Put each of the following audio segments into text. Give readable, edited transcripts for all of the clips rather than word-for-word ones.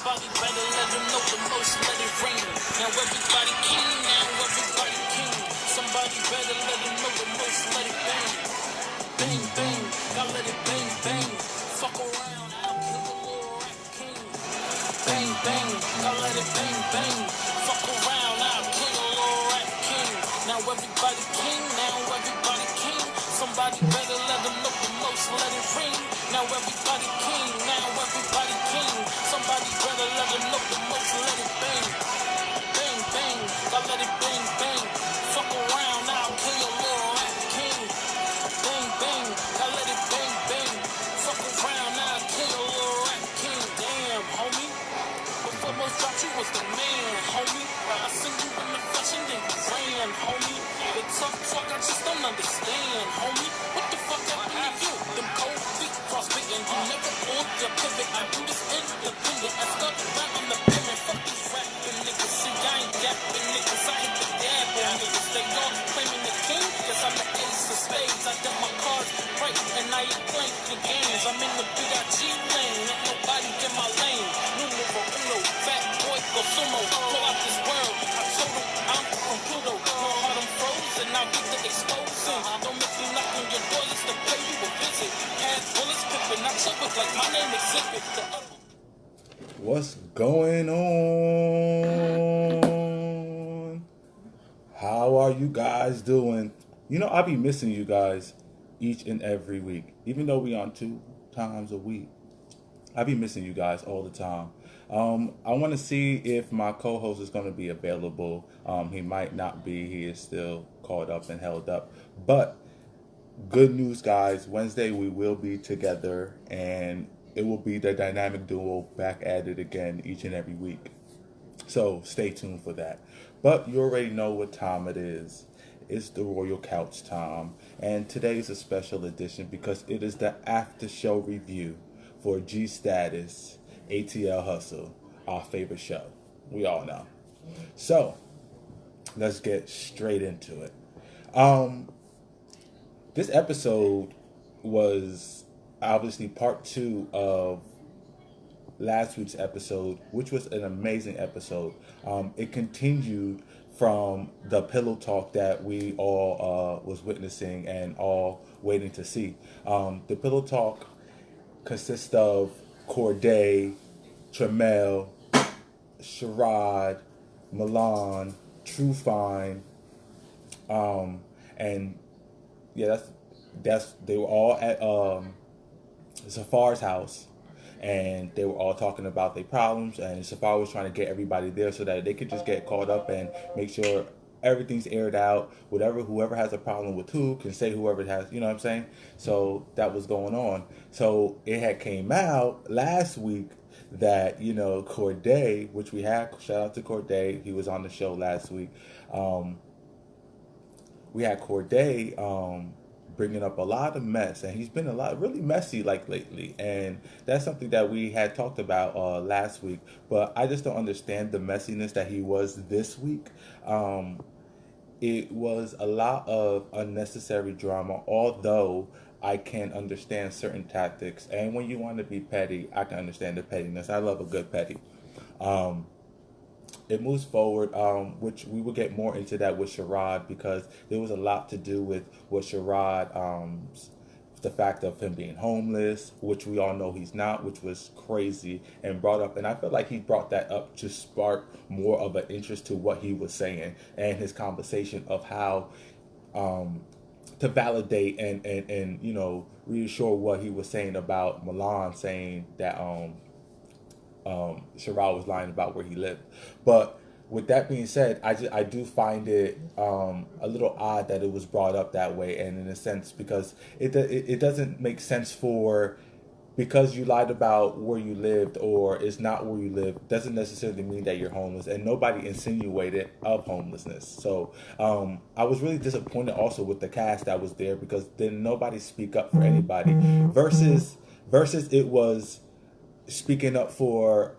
Somebody better let them know the most, let it rain. Now everybody king, now everybody king. Somebody better let them know the most, let it bang. Bang, bang, gotta let it bang, bang. Fuck around, I'll kill the little rap king. Bang, bang, gotta let it bang, bang. Fuck around, I'll kill the little rap king. Now everybody king, now everybody king. Somebody better let them know the most, let it ring. Now everybody king, now everybody king. Somebody better let them know the most, let it bang. Bang, bang, gotta let it bang, bang. Fuck around, I'll kill your little rap king. Bang, bang, gotta let it bang, bang. Fuck around, I'll kill your little rap king. Damn, homie. Before most dropped, you was the man, homie. I seen you in the flesh and then you ran, homie. The tough talk, I just don't understand, homie. What the fuck happened to you? Them cold feet crossfitting, you never pulled your pivot. I do this independent. I stuck around on the pivot. Fuck these rapping niggas. See, I ain't dapping niggas. I hit the dab on niggas. They all claiming the king, cause I'm the ace of spades. I dealt my cards right, and I ain't playing the games. I'm in the BIG lane, ain't nobody in my lane. Numero uno, fat boy, go sumo, blow out this world. I told him I'm from Pluto. Know how them froze, and I'll get the exposing. Don't make me knock on your door, just to pay you a visit. Had bullets pippin', I check with like my name Exhibit. What's going on? How are you guys doing? You know, I be missing you guys each and every week. Even though we on 2 times a week, I be missing you guys all the time. I want to see if my co-host is going to be available. He might not be. He is still caught up and held up. But good news, guys. Wednesday we will be together, and it will be the dynamic duo back at it again each and every week. So stay tuned for that. But you already know what time it is. It's the Royal Couch time. And today is a special edition because it is the after show review for G Status ATL Hustle, our favorite show. We all know. So let's get straight into it. This episode was obviously part 2 of last week's episode, which was an amazing episode. It continued from the pillow talk that we all was witnessing and all waiting to see. The pillow talk consists of Corday, Tremel, Sherrod, Milan, True Fine, and yeah, that's they were all at Safar's house, and they were all talking about their problems, and Safar was trying to get everybody there so that they could just get caught up and make sure everything's aired out. Whoever has a problem with who can say whoever has, you know what I'm saying? So that was going on. So it had came out last week that, you know, Corday, which we had, shout out to Corday, he was on the show last week. We had Corday bringing up a lot of mess, and he's been really messy like lately, and that's something that we had talked about last week, but I just don't understand the messiness that he was this week. It was a lot of unnecessary drama, although I can understand certain tactics, and when you want to be petty, I can understand the pettiness. I love a good petty. It moves forward, which we will get more into that with Sherrod, because there was a lot to do with Sherrod, the fact of him being homeless, which we all know he's not, which was crazy and brought up. And I feel like he brought that up to spark more of an interest to what he was saying and his conversation of how to validate and you know, reassure what he was saying about Milan, saying that Sherrod was lying about where he lived. But with that being said, I do find it a little odd that it was brought up that way, and in a sense, because it doesn't make sense because you lied about where you lived or it's not where you live doesn't necessarily mean that you're homeless, and nobody insinuated of homelessness. So I was really disappointed also with the cast that was there, because then nobody speak up for anybody versus it was speaking up for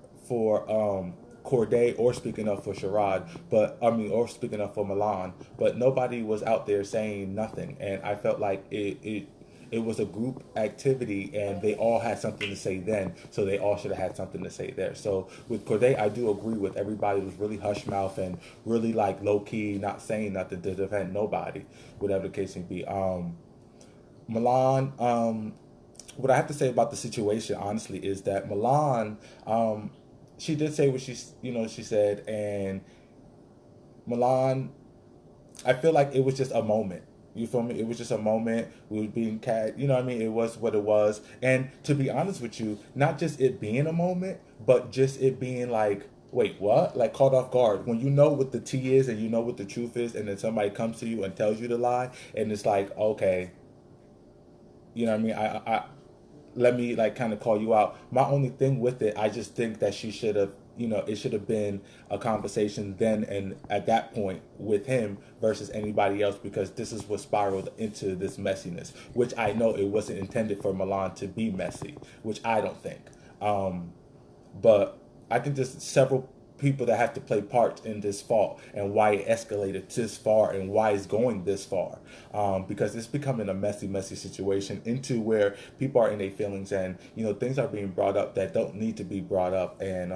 Corday or speaking up for Sherrod, or speaking up for Milan, but nobody was out there saying nothing, and I felt like it it was a group activity and they all had something to say then, so they all should have had something to say there. So with Corday, I do agree with everybody was really hush mouth and really like low key, not saying nothing to defend nobody, whatever the case may be. Milan, what I have to say about the situation, honestly, is that Milan, she did say what she said, and Milan, I feel like it was just a moment. You feel me? It was just a moment. We were being cat. You know what I mean? It was what it was. And to be honest with you, not just it being a moment, but just it being like, wait, what? Like caught off guard. When you know what the tea is and you know what the truth is, and then somebody comes to you and tells you the lie, and it's like, okay, you know what I mean? I let me like kind of call you out. My only thing with it, I just think that she should have, it should have been a conversation then and at that point with him versus anybody else because this is what spiraled into this messiness, which I know it wasn't intended for Milan to be messy, which I don't think. Um, but I think there's several people that have to play parts in this fault and why it escalated this far and why it's going this far. Because it's becoming a messy, messy situation into where people are in their feelings and things are being brought up that don't need to be brought up and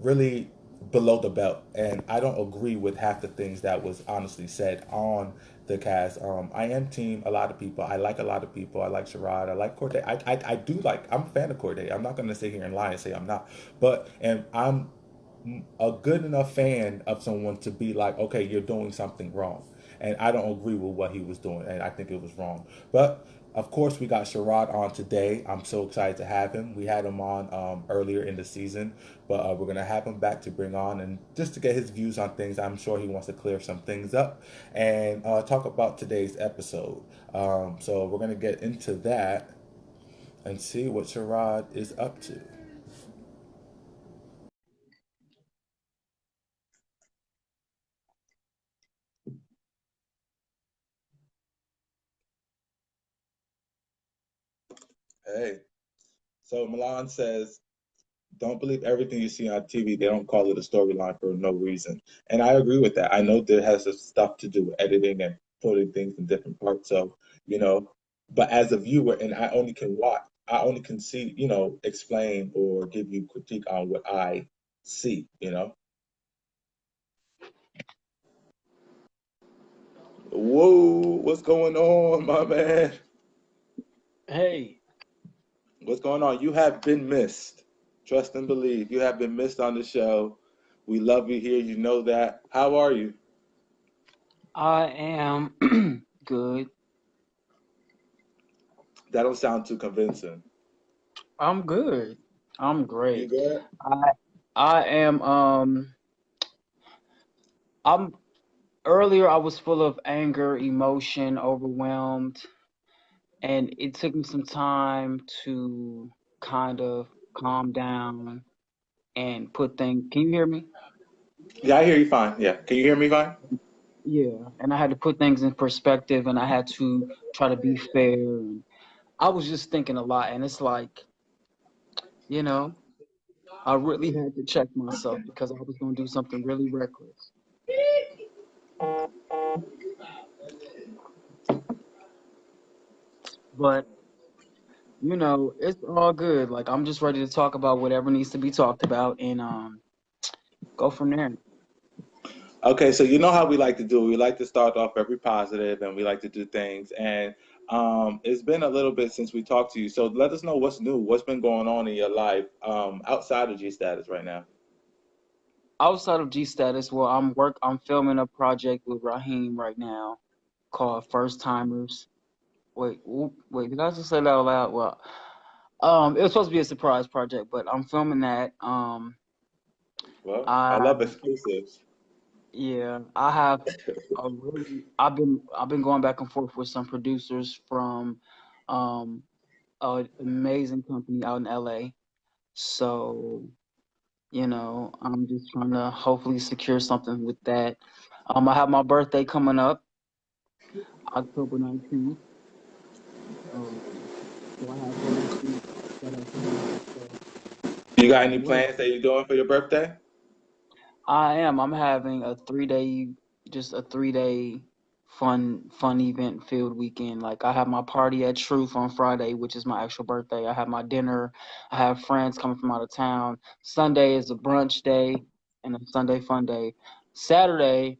really below the belt. And I don't agree with half the things that was honestly said on the cast. I am team a lot of people. I like a lot of people. I like Sherrod. I like Corday. I do like. I'm a fan of Corday. I'm not going to sit here and lie and say I'm not. And I'm a good enough fan of someone to be like, okay, you're doing something wrong. And I don't agree with what he was doing, and I think it was wrong. But of course, we got Sherrod on today. I'm so excited to have him. We had him on earlier in the season, but we're gonna have him back to bring on and just to get his views on things. I'm sure he wants to clear some things up and talk about today's episode. So we're gonna get into that and see what Sherrod is up to. Hey, so Milan says don't believe everything you see on TV. They don't call it a storyline for no reason. And I agree with that. I know that has stuff to do with editing and putting things in different parts. So, you know, but as a viewer, and I only can watch, I only can see, explain or give you critique on what I see. Whoa, what's going on, my man? Hey, What's going on? You have been missed. Trust and believe. You have been missed on the show. We love you here. You know that. How are you? I am good. That don't sound too convincing. I'm good. I'm You great. good? I I am I'm earlier I was full of anger, emotion, overwhelmed, and it took me some time to kind of calm down and put things. Can you hear me? Yeah, I hear you fine. Yeah. Can you hear me fine? Yeah, and I had to put things in perspective and I had to try to be fair and I was just thinking a lot and it's like, you know, I really had to check myself because I was going to do something really reckless. But, it's all good. Like I'm just ready to talk about whatever needs to be talked about and go from there. Okay, so you know how we like to do. We like to start off very positive and we like to do things. And it's been a little bit since we talked to you. So let us know what's new. What's been going on in your life outside of G status right now? Outside of G status, well, I'm filming a project with Raheem right now called First Timers. Wait, did I just say that out loud? Well, it was supposed to be a surprise project, but I'm filming that. Well, I I love exclusives. Yeah, I have I've been going back and forth with some producers from um an amazing company out in LA. So, I'm just trying to hopefully secure something with that. I have my birthday coming up, October 19th. Um, so I have photo shoots that are coming up. So You got I'm any working. plans that you're doing for your birthday? I am. I'm having a 3-day, just a 3-day fun event filled weekend. Like I have my party at Truth on Friday, which is my actual birthday. I have my dinner. I have friends coming from out of town. Sunday is a brunch day and a Sunday fun day. Saturday,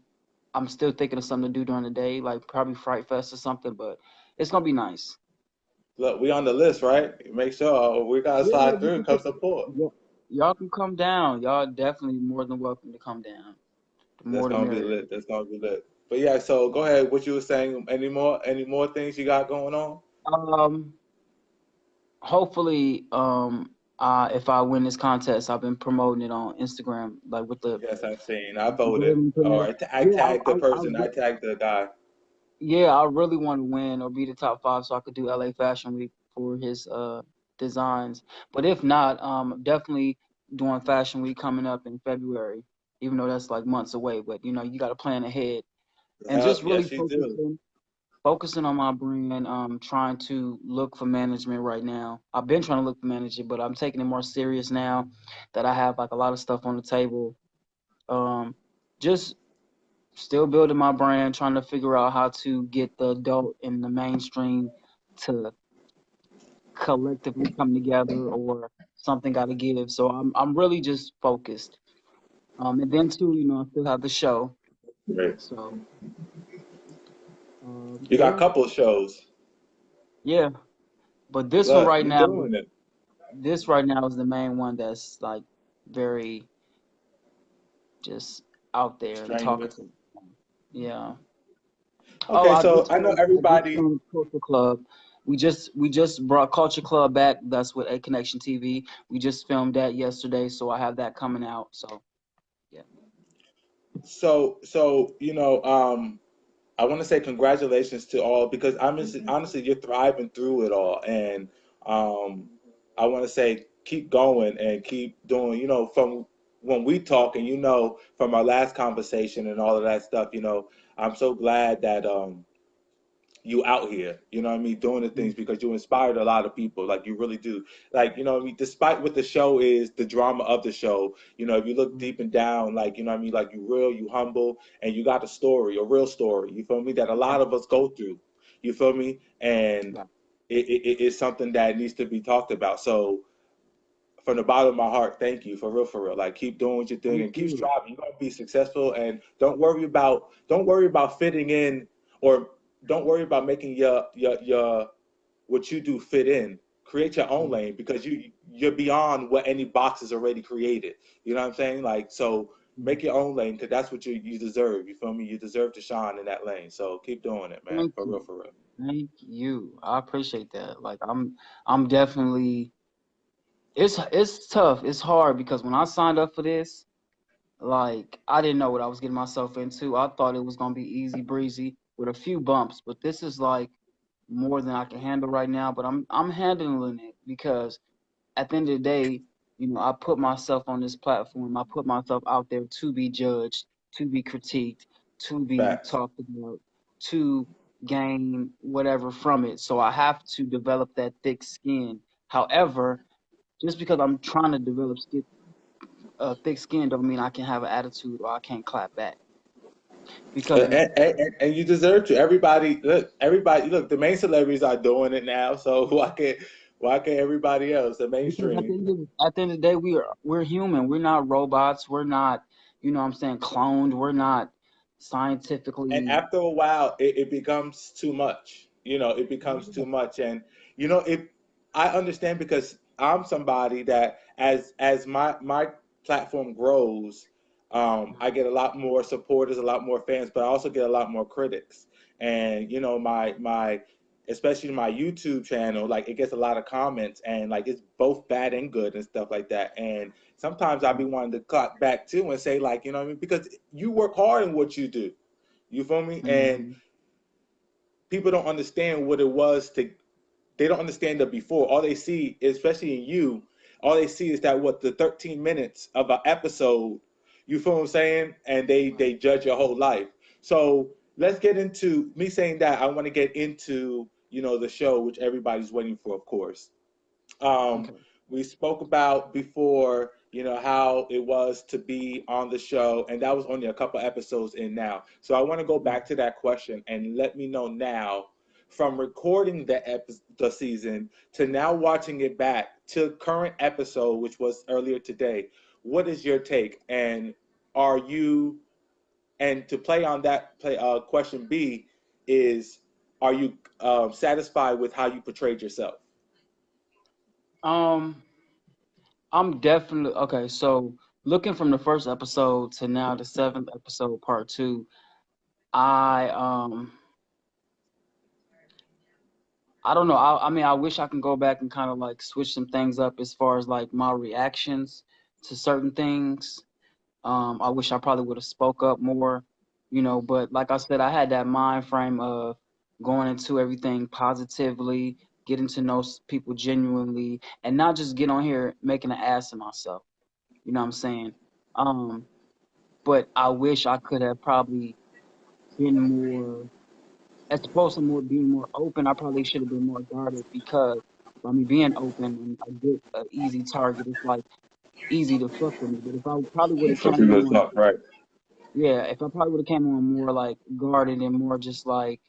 I'm still thinking of something to do during the day, like probably Fright Fest or something, but it's gonna be nice. Look, we on the list, right? Make sure we gotta Yeah, slide you through and can come support. y'all can come down. Y'all definitely more than welcome to come down. The That's more the gonna be merrier. lit. That's gonna be lit. But yeah, so go ahead. What you were saying? Any more things you got going on? Um, hopefully, if I win this contest, I've been promoting it on Instagram, like with the Yes, I've seen. I go voted. ahead and put Or more. I Yeah, tagged the person. I tagged the guy. yeah, I really want to win or be the top five so I could do LA Fashion Week for his designs. But if not, definitely doing Fashion Week coming up in February, even though that's like months away. But you know, you got to plan ahead and just really Yes, you do. focusing on my brand. Trying to look for management right now. I've been trying to look for management, but I'm taking it more serious now that I have like a lot of stuff on the table. Um, just still building my brand, trying to figure out how to get the adult and the mainstream to collectively come together or something got to give. So I'm really just focused. And then too, you know, I still have the show. Great. So You got a yeah, couple of shows. yeah. But this one Look, right you now, doing it. this right now is the main one that's like very just out there and Strenuous. talkative. Yeah. Oh, Okay, so I know I just everybody. filmed Culture Club. We just brought Culture Club back. That's with A Connection TV. We just filmed that yesterday, so I have that coming out. So yeah. So I want to say congratulations to all because honestly, you're thriving through it all, and um, I want to say keep going and keep doing. From when we talk, and from our last conversation and all of that stuff. I'm so glad that you out here, what I mean, doing the things because you inspired a lot of people, like you really do. Like, what I mean, despite what the show is, the drama of the show, if you look deep and down, like, what I mean, like you real, you humble, and you got a story, a real story, you feel me, that a lot of us go through, you feel me? And Yeah. it's something that needs to be talked about. So from the bottom of my heart, thank you for real, for real. Like keep doing what you're doing Thank and keep you. striving. You're gonna be successful, and don't worry about fitting in, or don't worry about making your what you do fit in. Create your own lane because you're beyond what any box is already created. You know what I'm saying? Like so. Make your own lane because that's what you deserve. You feel me? You deserve to shine in that lane. So keep doing it, man. Thank For real, you. for real. Thank you. I appreciate that. Like I'm definitely it's tough. It's hard because when I signed up for this, like I didn't know what I was getting myself into. I thought it was gonna be easy breezy with a few bumps, but this is like more than I can handle right now. But I'm handling it because at the end of the day, you know, I put myself on this platform. I put myself out there to be judged, to be critiqued, to be Facts. talked about, to gain whatever from it. So I have to develop that thick skin. However, just because I'm trying to develop thick skin don't mean I can have an attitude or I can't clap back. Because And you deserve to. Everybody, look. The main celebrities are doing it now, so why can't everybody else? The because mainstream. at the end of the day we're human. We're not robots. We're not, you know what I'm saying, cloned. We're not And scientifically. after a while, it becomes too much. It becomes too much, and it. I understand because I'm somebody that as my platform grows, I get a lot more supporters, a lot more fans, but I also get a lot more critics. And my especially my YouTube channel, like it gets a lot of comments, and like it's both bad and good and stuff like that. And sometimes I be wanting to cut back too and say like, what I mean, because you work hard in what you do. You feel me? And Mhm. people don't understand what it was to. They don't understand the before. All they see, especially in you, all they see is that what the 13 minutes of an episode. You feel what I'm saying? And they judge your whole life. So let's get into me saying that. I want to get into the show, which everybody's waiting for, of course. Um, Okay. we spoke about before. you know, how it was to be on the show, and that was only a couple episodes in now. So I want to go back to that question and let me know now, from recording the season to now watching it back to current episode, which was earlier today. What is your take? And are you, and to play on that question B is, are you satisfied with how you portrayed yourself? Um, I'm definitely okay. So looking from the first episode to now the seventh episode, part two, I I don't know. I mean, I wish I can go back and kind of like switch some things up as far as like my reactions to certain things. I wish I probably would have spoke up more, you know. But like I said, I had that mind frame of going into everything positively, getting to know people genuinely, and not just get on here making an ass of myself. You know what I'm saying? Um, but I wish I could have probably been more, as opposed to more being more open. I probably should have been more guarded because by me being open and I get an easy target, it's like easy to fuck with me. But if I probably would have For came people to on, talk, right? yeah, if I probably would have came on more like guarded and more just like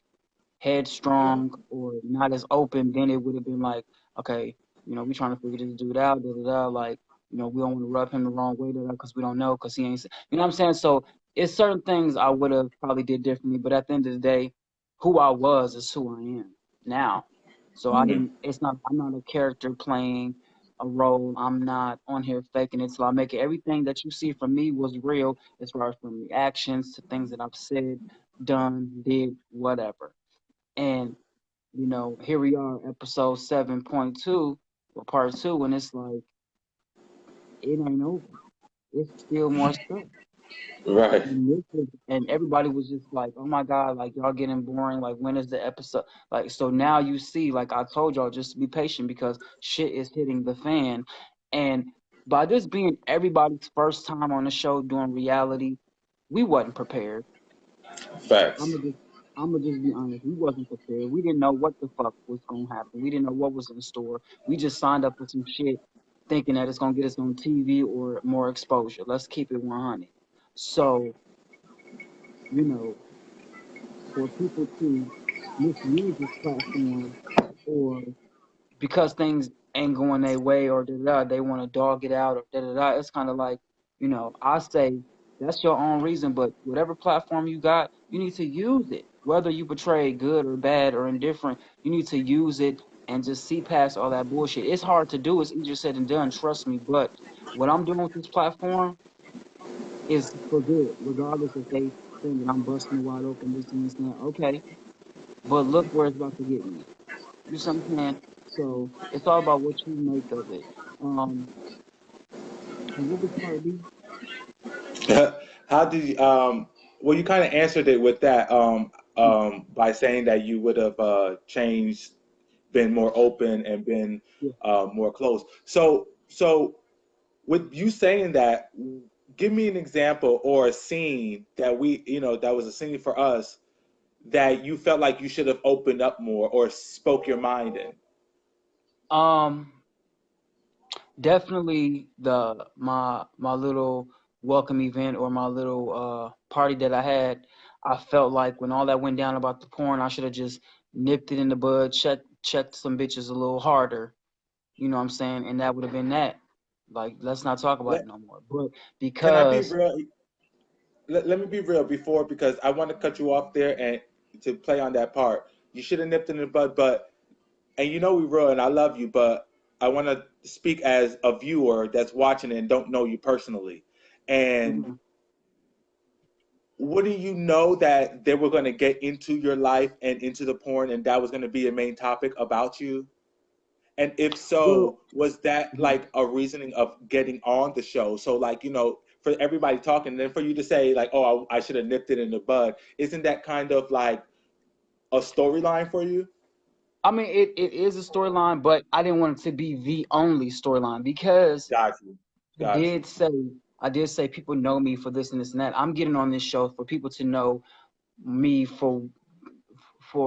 headstrong or not as open, then it would have been like, okay, you know, we trying to figure this dude out, da da da. Like, you know, we don't want to rub him the wrong way, da da, because we don't know, because he ain't, you know what I'm saying? So it's certain things I would have probably did differently, but at the end of the day, who I was is who I am now. So I Hmm. didn't. It's not. I'm not a character playing a role. I'm not on here faking it. So I make it. Everything that you see from me was real, as far as from reactions to things that I've said, done, did, whatever. And you know, here we are, episode 7.2, or part two, and it's like it ain't over. It's still more stuff. Right. And everybody was just like, "Oh my God, like y'all getting boring. Like when is the episode?" Like so now you see, like I told y'all, just to be patient because shit is hitting the fan. And by this being everybody's first time on the show doing reality, we wasn't prepared. I'm Facts. gonna just I'm gonna just be honest. We wasn't prepared. We didn't know what the fuck was gonna happen. We didn't know what was in store. We just signed up for some shit, thinking that it's gonna get us on TV or more exposure. Let's keep it 100. So you know, for people to misuse this platform, or because things ain't going their way, or da da, they want to dog it out, or da da da. It's kind of like, you know, I say that's your own reason, but whatever platform you got, you need to use it. Whether you portray good or bad or indifferent, you need to use it and just see past all that bullshit. It's hard to do. It's easier said than done. Trust me. But what I'm doing with this platform is for good, regardless if they think that I'm busting it wide open, this and this and that. Okay, but look where it's about to get me. You see what I'm saying? So it's all about what you make of it. Um, and what was part B? How did you, well, you kind of answered it with that, by saying that you would have changed, been more open, and been Yeah. more close. So with you saying that, give me an example or a scene that we, you know, that was a scene for us that you felt like you should have opened up more or spoke your mind in. Um, Definitely my little welcome event, or my little party that I had. I felt like when all that went down about the porn, I should have just nipped it in the bud, checked some bitches a little harder. You know what I'm saying? And that would have been that. Like, let's not talk about Let, it no more. But can I be because real? Let me be real before, because I want to cut you off there and to play on that part. You should have nipped it in the bud, but, and you know we real and I love you, but I want to speak as a viewer that's watching and don't know you personally. And mhm. wouldn't you know that they were going to get into your life and into the porn, and that was going to be a main topic about you? And if Well, so, was that mhm. like a reasoning of getting on the show? So, like, you know, for everybody talking, then for you to say, like, oh, I should have nipped it in the bud, isn't that kind of like a storyline for you? I mean, it is a storyline, but I didn't want it to be the only storyline because Got you. I Got you. did say I did say people know me for this and this and that. I'm getting on this show for people to know me for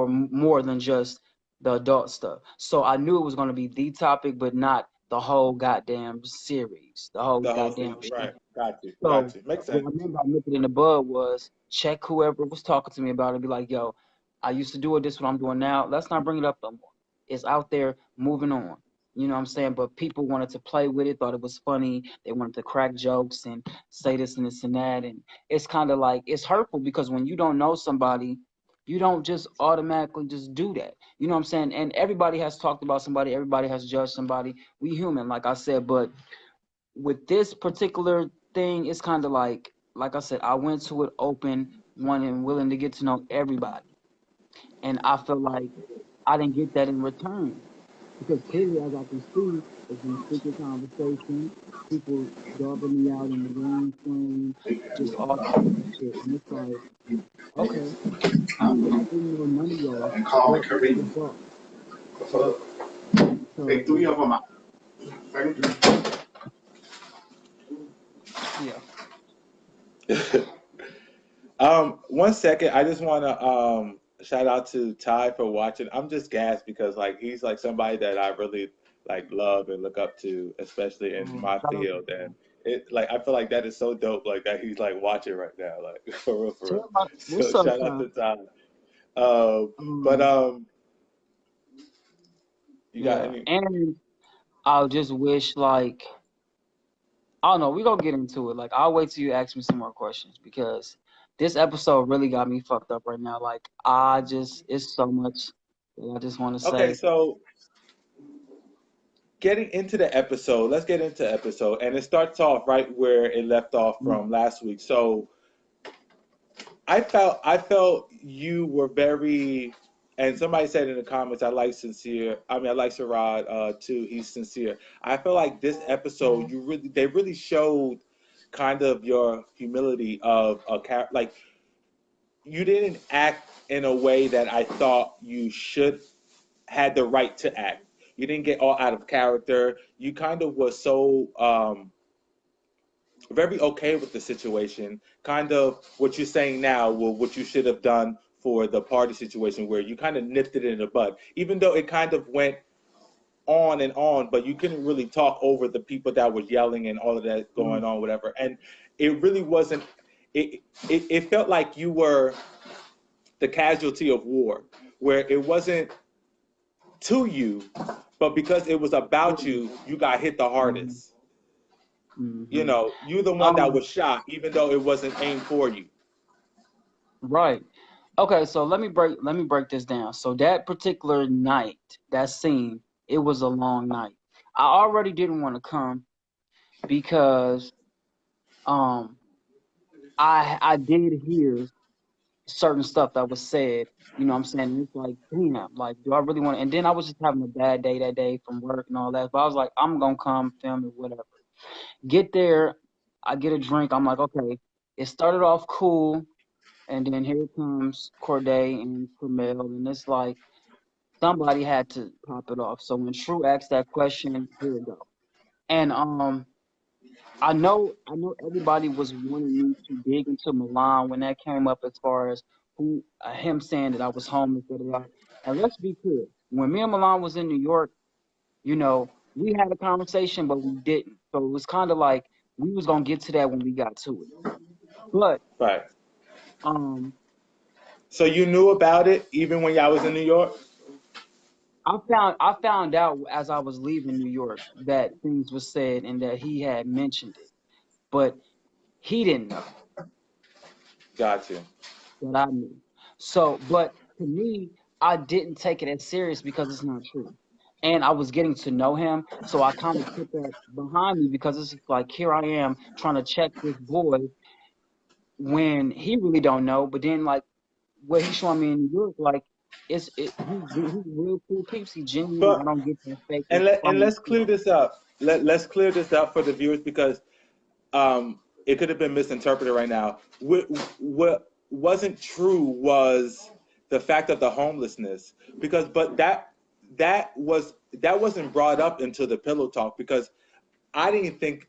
more than just the adult stuff. So I knew it was going to be the topic, but not the whole goddamn series, the whole The whole goddamn season, show. right? Got you, So got you. Makes what I sense. meant by nip it in the bud was check whoever was talking to me about it and be like, yo, I used to do it, this is what I'm doing now. Let's not bring it up no more. It's out there, moving on. You know what I'm saying? But people wanted to play with it, thought it was funny. They wanted to crack jokes and say this and this and that. And it's kind of like, it's hurtful because when you don't know somebody, you don't just automatically just do that. You know what I'm saying? And everybody has talked about somebody, everybody has judged somebody. We human, like I said, but with this particular thing, it's kind of like I said, I went to it open, wanting willing to get to know everybody, and I feel like I didn't get that in return because clearly, as I can see, it's been secret conversation, people dogging me out in the green screen, just all types of shit, and it's like, okay, I didn't know none of y'all, but the boss. So yeah. One second, I just want to shout out to Ty for watching. I'm just gassed because like he's like somebody that I really like love and look up to, especially in my Shout out to field. And it like I feel like that is so dope, like that he's like watching right now, like for real, for real. tell my So what's up, shout out Ty? to Ty. But Um, you got yeah, any? and I'll just wish like I don't know. We're gonna get into it. Like, I'll wait till you ask me some more questions because this episode really got me fucked up right now. Like, it's so much that I just want to Okay, say. so getting into the episode, let's get into episode, and it starts off right where it left off Mm, from last week. So I felt you were very, and somebody said in the comments, I like sincere. I mean, I like Sherrod too. He's sincere. I feel like this episode, they really showed kind of your humility of a like you didn't act in a way that I thought you should had the right to act. You didn't get all out of character. You kind of was so very okay with the situation. Kind of what you're saying now, well, what you should have done for the party situation, where you kind of nipped it in the bud, even though it kind of went on and on, but you couldn't really talk over the people that were yelling and all of that mm, going on, whatever. And it really wasn't. It felt like you were the casualty of war, where it wasn't to you, but because it was about mm, you, you got hit the mm, hardest. You mm. know, you're the one that Um, was shot, even though it wasn't aimed for you. right. Okay, so let me break this down. So that particular night, that scene, it was a long night. I already didn't want to come because um I did hear certain stuff that was said. You know what I'm saying? And it's like, damn, like, do I really want to? And then I was just having a bad day that day from work and all that. But I was like, I'm going to come film it, whatever. Get there, I get a drink. I'm like, okay, it started off cool. And then here comes Corday and Camille. And it's like, somebody had to pop it off. So when True asked that question, here it go. And I know everybody was wanting me to dig into Milan when that came up as far as who him saying that I was homeless. Da, da, da. And let's be clear, when me and Milan was in New York, we had a conversation, but we didn't. So it was kind of like we was gonna get to that when we got to it. But Right. um, So you knew about it even when y'all was in New York? I found out as I was leaving New York that things were said and that he had mentioned it, but he didn't know Got you. that I knew. So, but to me, I didn't take it as serious because it's not true. And I was getting to know him, so I kind of put that behind me because it's just like here I am trying to check this boy when he really don't know. But then like what he's showing me in New York, like he's real cool peeps. He genuine. I But don't get that fake and from let's clear this up. Let's clear this up for the viewers because it could have been misinterpreted right now. What wasn't true was the fact of the homelessness because but that wasn't brought up into the pillow talk because I didn't think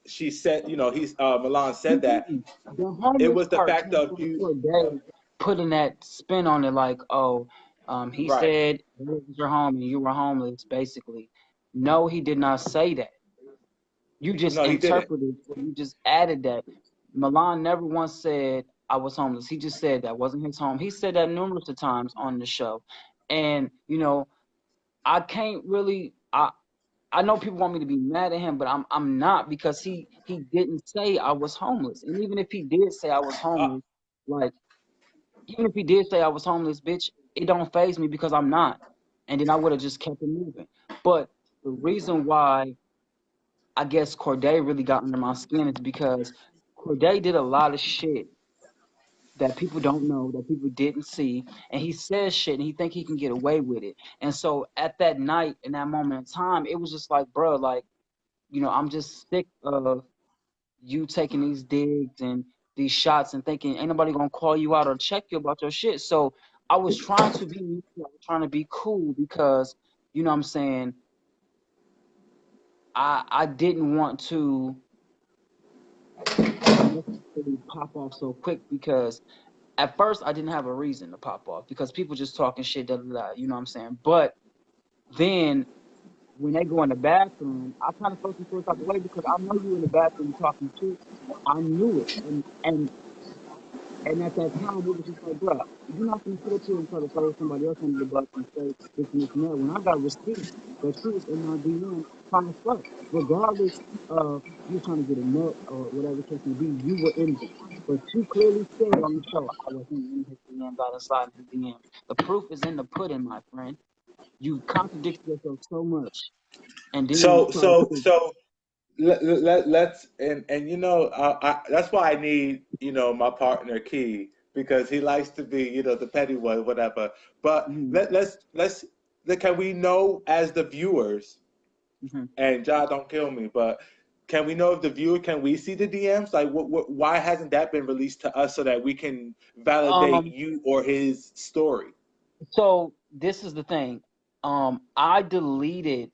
she said he's Milan said that Mm-mm. The it homeless was the part fact came of from you Corday putting that spin on it, like, oh, he right. said this was your home and you were homeless, basically. No, he did not say that. You just No, he didn't. interpreted, or you just added that. Milan never once said I was homeless. He just said that wasn't his home. He said that numerous of times on the show. And, I can't really I know people want me to be mad at him, but I'm not, because he didn't say I was homeless. And even if he did say I was Uh, homeless, like even if he did say I was homeless, bitch, it don't faze me because I'm not. And then I would have just kept it moving. But the reason why I guess Corday really got under my skin is because Corday did a lot of shit that people don't know, that people didn't see, and he says shit and he think he can get away with it. And so at that night, in that moment in time, it was just like, bro, like, I'm just sick of you taking these digs and these shots and thinking ain't nobody gonna call you out or check you about your shit. So I was trying to be neutral, I was trying to be cool because, you know what I'm saying, I didn't want to necessarily pop off so quick, because at first I didn't have a reason to pop off because people just talking shit, da, da, da, you know what I'm saying? But then when they go in the bathroom, I kind of felt some sort of type of way because I know you in the bathroom talking shit. I knew it. And at that time, it was just like, bro, you're not going to sit up here and try to throw somebody else under the bus and say this and this and that. When I got receipts that you was in my DM trying to fuck, regardless of you trying to get a nut or whatever the case may be, you were in them. But you clearly said on the show, I wasn't in his DMs, I inside his DMs. The proof is in the pudding, my friend. You contradicted yourself so much, and then you so try to so say, so let's and that's why I need my partner Key, because he likes to be the petty one, whatever. But mm-hmm, can we know, as the viewers, mm-hmm. and John, don't kill me, but can we know, if the viewer, can we see the DMs? Like, why hasn't that been released to us so that we can validate Um, you or his story? so this is the thing. I deleted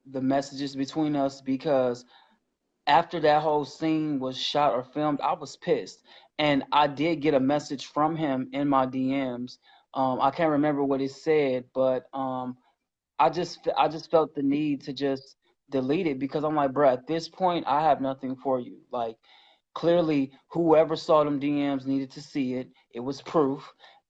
the messages between us because after that whole scene was shot or filmed, I was pissed. And I did get a message from him in my DMs. I can't remember what it said, but I just felt the need to just delete it because I'm like, bro, at this point, I have nothing for you. Like, clearly, whoever saw them DMs needed to see it. It was proof.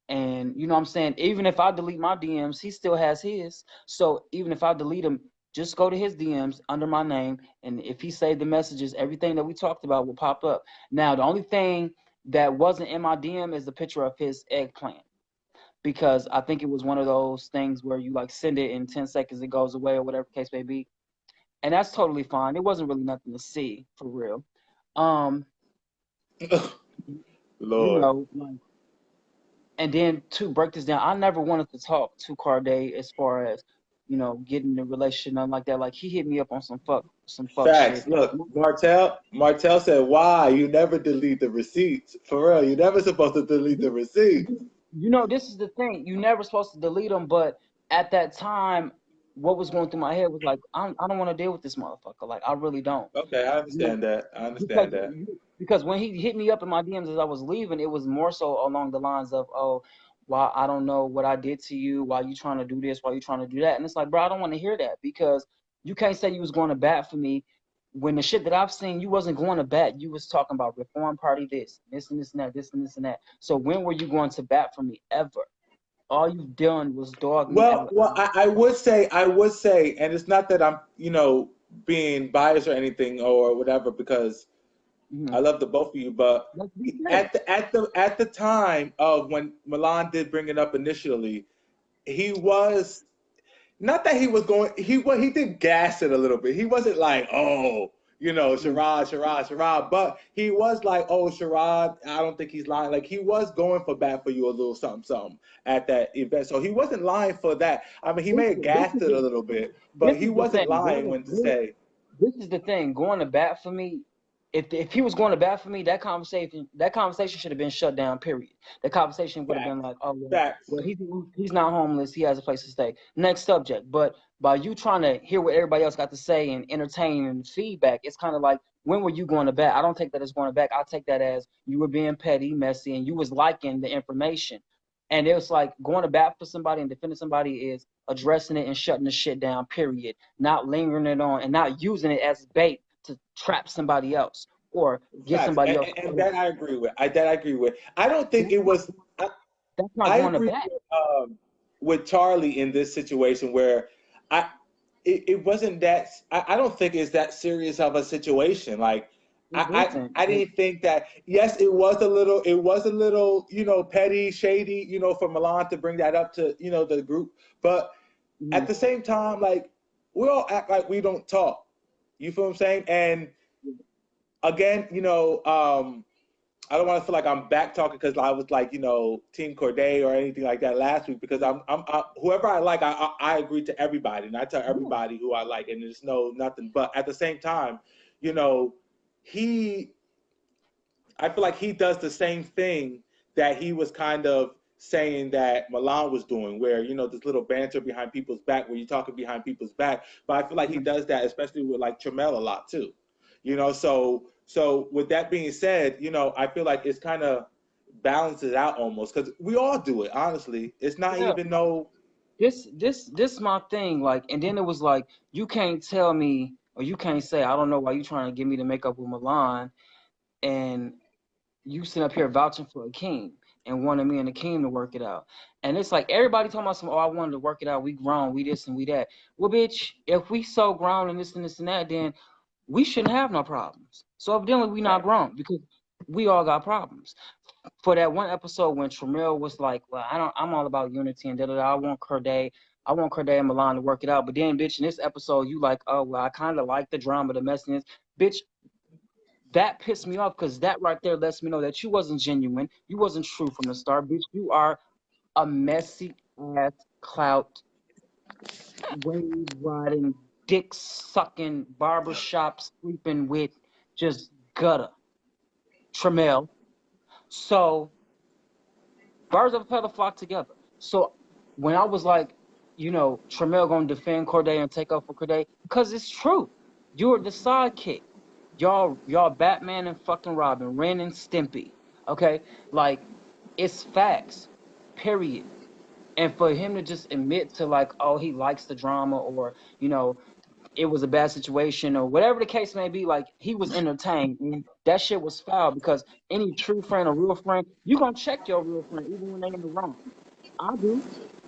And you know what I'm saying? Even if I delete my DMs, he still has his. So even if I delete him, just go to his DMs under my name. And if he saved the messages, everything that we talked about will pop up. Now, the only thing that wasn't in my DM is the picture of his eggplant, because I think it was one of those things where you like send it in 10 seconds, it goes away or whatever the case may be. And that's totally fine. It wasn't really nothing to see for real. Um, Lord. like, and then to break this down, I never wanted to talk to Corday as far as, getting in a relationship, nothing like that. Like, he hit me up on some fuck shit. Facts. Look, Martel said, "Why you never delete the receipts? For real, you never supposed to delete the receipts." This is the thing. You never supposed to delete them, but at that time, what was going through my head was like, I don't want to deal with this motherfucker. Like, I really don't. Okay, I You know, understand that. I because understand that. because when he hit me up in my DMs as I was leaving, it was more so along the lines of, oh, why I don't know what I did to you, why you trying to do this, why you trying to do that. And it's like, bro, I don't want to hear that, because you can't say you was going to bat for me when the shit that I've seen, you wasn't going to bat. You was talking about Reform Party, this and this and that, this and this and that. So when were you going to bat for me ever? All you've done was dog me Well, out. well, I would say, and it's not that I'm, being biased or anything or whatever, because Mhm. I love the both of you. But Let's be fair. at the time of when Milan did bring it up initially, he was, not that he was going, he did gas it a little bit. He wasn't like, oh, Mhm. Sherrod, but he was like, oh, Sherrod, I don't think he's lying. Like, he was going for bat for you a little something, something at that event. So he wasn't lying for that. I mean, he This, may have this gassed is it a the little bit, but this he is the wasn't thing. lying when to say, This is the thing. Going to bat for me. If he was going to bat for me, that conversation should have been shut down. Period. The conversation would have been facts, like, oh well, facts. he's not homeless. He has a place to stay. Next subject. But by you trying to hear what everybody else got to say and entertain and feedback, it's kind of like, when were you going to bat? I don't take that as going to bat. I take that as you were being petty, messy, and you was liking the information. And it was like going to bat for somebody and defending somebody is addressing it and shutting the shit down, period. Not lingering it on and not using it as bait to trap somebody else or get Facts, somebody else and caught up. that I agree with. That I agree with. I don't think That's it not was. I, that's not I going to agree bat. with Charlie in this situation where I it wasn't that I don't think it's that serious of a situation. Like It wasn't. I didn't think that yes it was a little petty shady for Milan to bring that up to the group, but at Mhm. the same time like we all act like we don't talk. You feel what I'm saying? And again, I don't want to feel like I'm back talking because I was like, Team Corday or anything like that last week because whoever I like, I agree to everybody and I tell Yeah, everybody who I like and there's nothing. But at the same time, you know, he I feel like he does the same thing that he was kind of saying that Milan was doing, where this little banter behind people's back, where you're talking behind people's back. But I feel like he yeah, does that, especially with like Tramel a lot too. So with that being said, I feel like it's kind of balances out almost because we all do it. Honestly, it's not yeah. even Like no. this my thing. Like, and then it was like you can't tell me or you can't say I don't know why you trying to get me to make up with Milan and you sit up here vouching for Akeem and wanted me and Akeem to work it out. And it's like everybody talking about some, oh, I wanted to work it out. We grown, we this and we that. Well, bitch, if we so grown and this and that, then we shouldn't have no problems. So evidently we not Right. grown because we all got problems. For that one episode when Tramel was like, well, I'm all about unity and da da da. I want Corday and Milan to work it out. But then, bitch, in this episode, you like, oh, well, I kind of like the drama, the messiness. Bitch, that pissed me off because that right there lets me know that you wasn't genuine. You wasn't true from the start, bitch. You are a messy ass clout, wave riding, dick sucking, barbershop sleeping with just gutter. Tremel. So birds of a feather flock together. So when I was like, Tremel gonna defend Corday and take up for Corday, because it's true. You're the sidekick. Y'all Batman and fucking Robin, Ren and Stimpy. Okay? Like, it's facts. Period. And for him to just admit to like, oh, he likes the drama or, it was a bad situation or whatever the case may be, like he was entertained. And that shit was foul because any true friend or real friend, you gonna check your real friend even when they in the wrong. I do.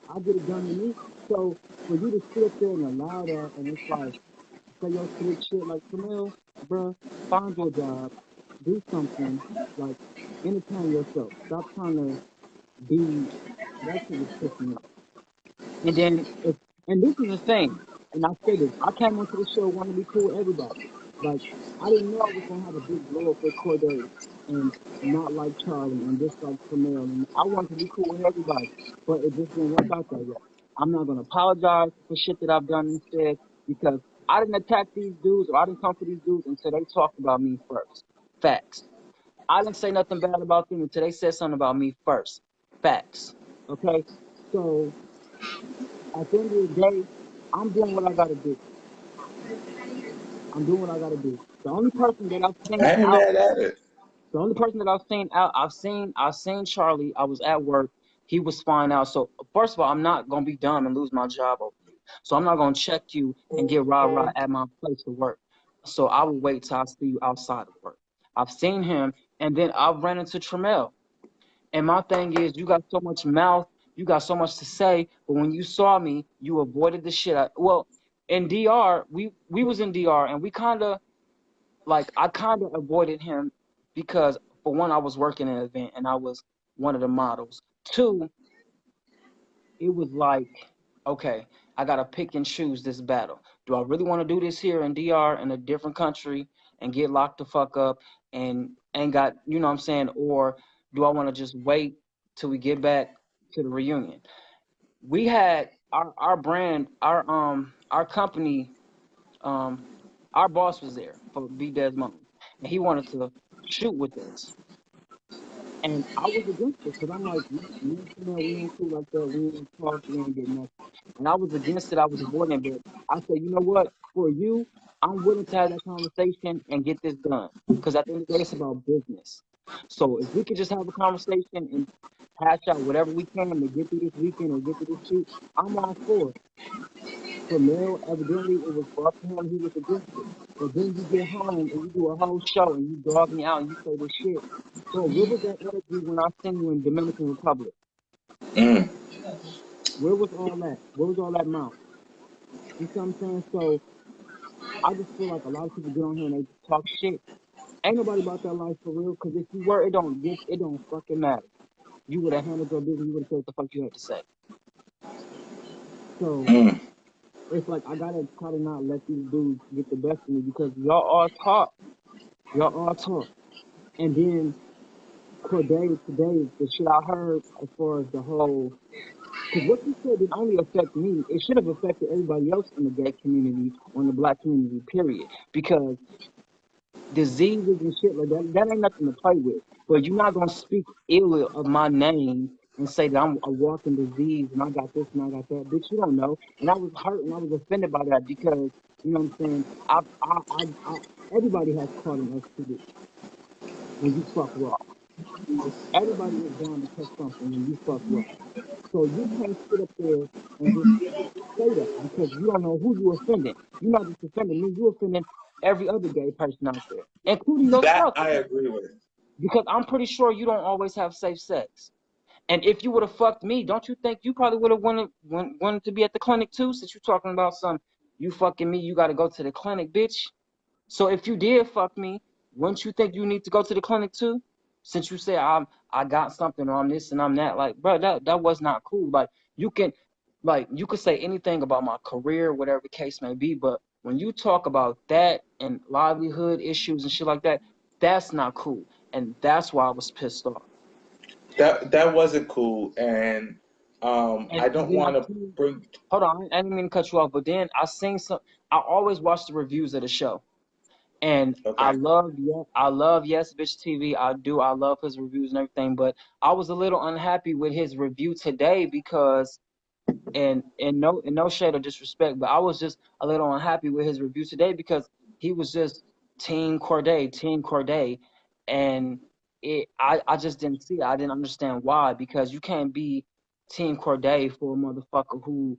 I get it done to me. So for you to sit up there and allow that, and it's like say your slick shit like Camille, bruh, find your job, do something, like entertain yourself. Stop trying to be. That shit was pissing me off. And then if and this is the thing, and I said this, I came onto the show wanting to be cool with everybody. Like I didn't know I was gonna have a big blow up with Corday and not like Charlie and dislike Camille and I wanted to be cool with everybody. But it just didn't work out that way. I'm not gonna apologize for shit that I've done instead because I didn't attack these dudes or I didn't come for these dudes until they talked about me first. Facts. I didn't say nothing bad about them until they said something about me first. Facts. Okay? So at the end of the day, I'm doing what I gotta do. I'm doing what I gotta do. The only person that I've seen I ain't out, mad at it. the only person that I've seen out, I've seen Charlie. I was at work. He was flying out. So first of all, I'm not gonna be dumb and lose my job over you. So I'm not gonna check you and get rah rah at my place to work. So I will wait till I see you outside of work. I've seen him, and then I've ran into Tremel. And my thing is, you got so much mouth, you got so much to say, but when you saw me, you avoided the shit. Well, in DR, we was in DR, and we kind of like I kind of avoided him because for one, I was working an event and I was one of the models. Two, it was like, okay, I gotta pick and choose this battle. Do I really want to do this here in DR in a different country and get locked the fuck up and ain't got, you know what I'm saying? Or do I want to just wait till we get back to the reunion? We had our brand, our company, um our boss was there for B Desmond and he wanted to shoot with us. And I was against it because I'm like, me and Chanel, we ain't cool like that. We ain't talk, we ain't get nothing. And I was against it. I was avoiding it. But I said, you know what? For you, I'm willing to have that conversation and get this done. Because at the end of the day, it's about business. So if we could just have a conversation and hash out whatever we can to get through this weekend or get through this shoot, I'm all for it. For Mel, evidently it was rough for him. He was aggressive. But then you get home and you do a whole show and you dog me out and you say this shit. Bro, where was that energy when I seen you in Dominican Republic? Mm. Where was all that? Where was all that mouth? You see what I'm saying? So I just feel like a lot of people get on here and they talk shit. Ain't nobody about that life for real. Cause if you were, it don't fucking matter. You would have handled your business. You would have said what the fuck you had to say. So Mm. it's like I gotta try to not let these dudes get the best of me because y'all all talk. Y'all all talk. And then Corday today, the shit I heard as far as the whole, because what you said didn't only affect me, it should have affected everybody else in the gay community or in the black community, period. Because diseases and shit like that, that ain't nothing to play with. But you're not gonna speak ill of my name and say that I'm a walking disease and I got this and I got that. Bitch, you don't know. And I was hurt and I was offended by that because you know what I'm saying. I everybody has caught an STD when you fuck raw. Everybody is down to catch something when you fuck raw. So you can't sit up there and just say that because you don't know who you offending. You're not just offending me, you offending every other gay person out there, including That yourself. I agree with. Because I'm pretty sure you don't always have safe sex. And if you would have fucked me, don't you think you probably would have wanted to be at the clinic too? Since you're talking about you fucking me, you got to go to the clinic, bitch. So if you did fuck me, wouldn't you think you need to go to the clinic too? Since you say I got something or I'm this and I'm that, like, bro, that was not cool. You could say anything about my career, whatever the case may be, but when you talk about that and livelihood issues and shit like that, that's not cool. And that's why I was pissed off. That wasn't cool, and And, I and don't then I want to seen, bring. hold on, I didn't mean to cut you off, but then I seen I always watch the reviews of the show. And Okay. I love Yes Bitch TV. I do. I love his reviews and everything. But I was a little unhappy with his review today because, and no shade or disrespect, but I was just a little unhappy with his review today because he was just Team Corday, and I just didn't see it. I didn't understand why because you can't be Team Corday for a motherfucker who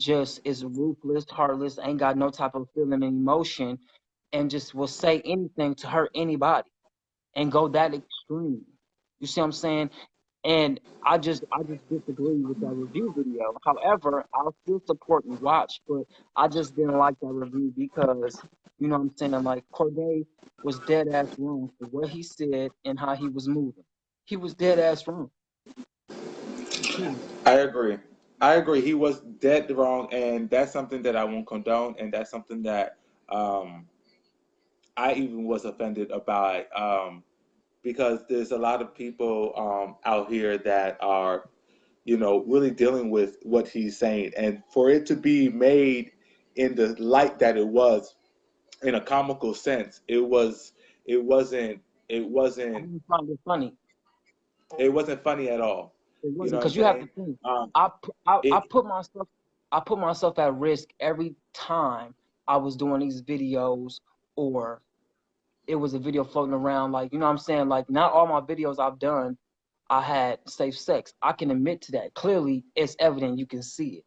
just is ruthless, heartless, ain't got no type of feeling and emotion, and just will say anything to hurt anybody and go that extreme. You see what I'm saying? And I just disagree with that review video. However, I'll still support and watch, but I just didn't like that review because you know what I'm saying. Like Corday was dead ass wrong for what he said and how he was moving. He was dead ass wrong. Period. I agree. I agree. He was dead wrong, and that's something that I won't condone, and that's something that um, I even was offended about because there's a lot of people out here that are, really dealing with what he's saying, and for it to be made in the light that it was, in a comical sense, it wasn't, it I wasn't, didn't find it funny. it wasn't funny at all. It You wasn't know what I'm because you have to saying? think. Um, I it put myself at risk every time I was doing these videos or it was a video floating around. Like you know what I'm saying. Like not all my videos I've done, I had safe sex. I can admit to that. Clearly, it's evident. You can see it.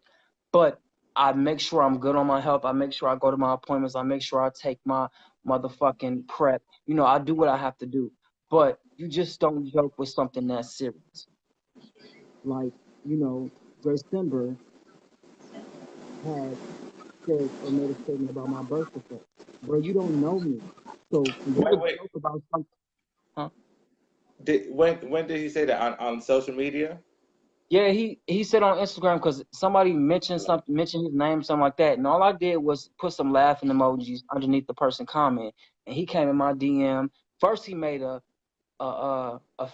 But I make sure I'm good on my health. I make sure I go to my appointments. I make sure I take my motherfucking prep. You know, I do what I have to do. But you just don't joke with something that serious. Like, you know, December had said or made a statement about my birth defect. Bro, you don't know me. So for you to wait, wait. joke about something, huh? When did he say that on social media? Yeah, he said on Instagram because somebody mentioned his name, something like that. And all I did was put some laughing emojis underneath the person comment. And he came in my DM. First he made a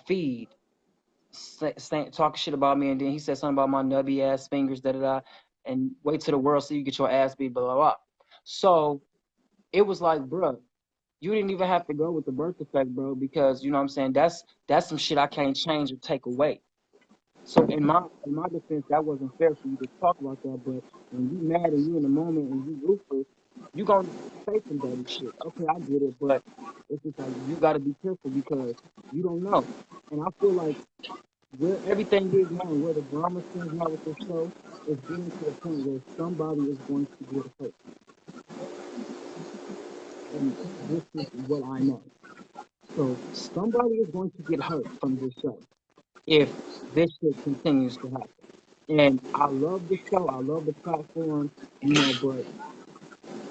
feed talking shit about me, and then he said something about my nubby ass fingers, da da da, and wait till the world see you get your ass beat, blah blah blah. So it was like, bro, you didn't even have to go with the birth defect, bro, because you know what I'm saying. That's some shit I can't change or take away. So in my defense, that wasn't fair for you to talk about that. But when you mad and you in the moment and you ruthless, You gonna say some dirty shit. Okay, I get it, but it's just like you gotta be careful because you don't know. And I feel like where everything is now and where the drama stands now with the show is getting to the point where somebody is going to get hurt. And this is what I know. So somebody is going to get hurt from this show if this shit continues to happen. And I love the show, I love the platform, but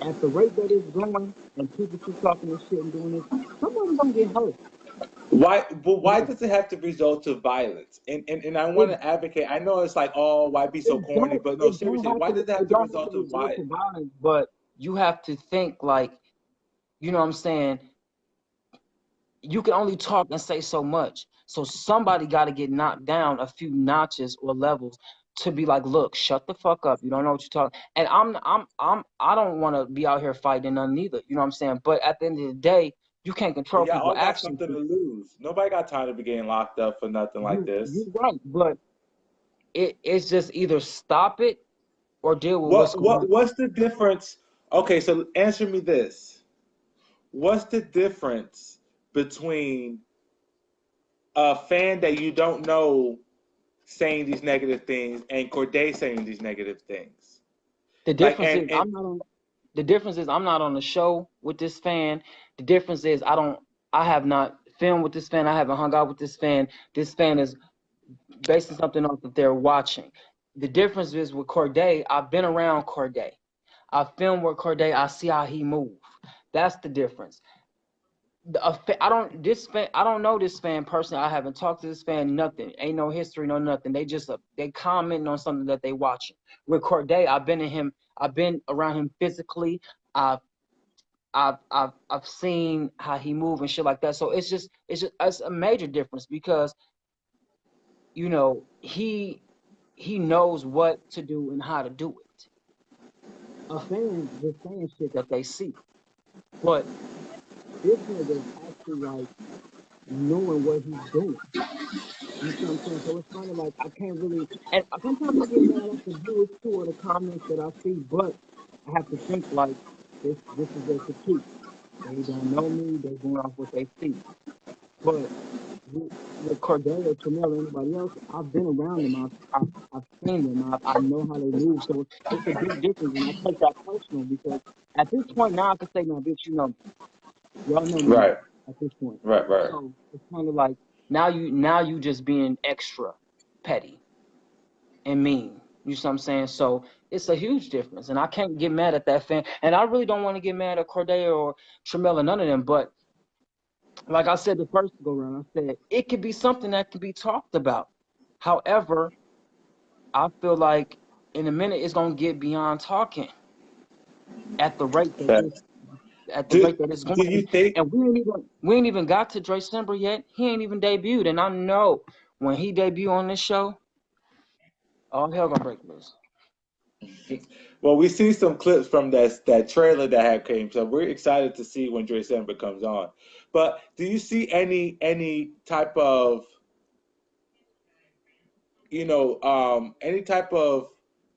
at the rate that it's going and people keep talking this shit and doing this, somebody's gonna get hurt. Why? But why Like does it have to result to violence? And I want it, to advocate. I know it's like, oh, why be so corny? But no, it don't seriously, have why to does it have it to don't have to result to result to violence? violence, but you have to think like, what I'm saying, you can only talk and say so much. So somebody got to get knocked down a few notches or levels to be like, look, shut the fuck up. You don't know what you're talking. And I don't want to be out here fighting none neither. You know what I'm saying? But at the end of the day, you can't But control yeah, people all got actions. something to lose. Nobody got time to be getting locked up for nothing like You're this. right, but it's just either stop it or deal with what's going on. What's the difference? Okay, so answer me this. What's the difference between a fan that you don't know saying these negative things and Corday saying these negative things? The Like difference is I'm not on the show with this fan. The difference is I have not filmed with this fan. I haven't hung out with this fan. This fan is basing something off that they're watching. The difference is with Corday, I've been around Corday. I filmed with Corday. I see how he moves. That's the difference. I don't know this fan personally. I haven't talked to this fan. Nothing. Ain't no history. No nothing. They commenting on something that they watching. With Corday, I've been around him physically. I've I've seen how he move and shit like that. So it's a major difference because he knows what to do and how to do it. A fan just saying shit that they see, but this nigga is actually like knowing what he's doing. You see what I'm saying? So it's kind of like I can't really, and sometimes I get mad at the viewers too or the comments that I see, but I have to think like this is their critique. They don't know me. They're going off what they see. But with Cordell, Chanel, or anybody else, I've been around them. I've seen them. I know how they move. So it's a big difference, and I take that personal because at this point now I can say, "Now, bitch, you know me. Y'all know me right, now." At this point, right. so it's kind of like now you just being extra petty and mean. You see what I'm saying? So it's a huge difference, and I can't get mad at that fan. And I really don't want to get mad at Corday or Tremella, none of them. But like I said the first go round, I said it could be something that can be talked about. However, I feel like in a minute it's gonna get beyond talking at the rate that Fact. this at the Do rate that it's do going. you think? And we ain't even got to Dre December yet. He ain't even debuted. And I know when he debut on this show, all hell gonna break loose. Well, we see some clips from that trailer that had came, so we're excited to see when Dre December comes on. But do you see any type of any type of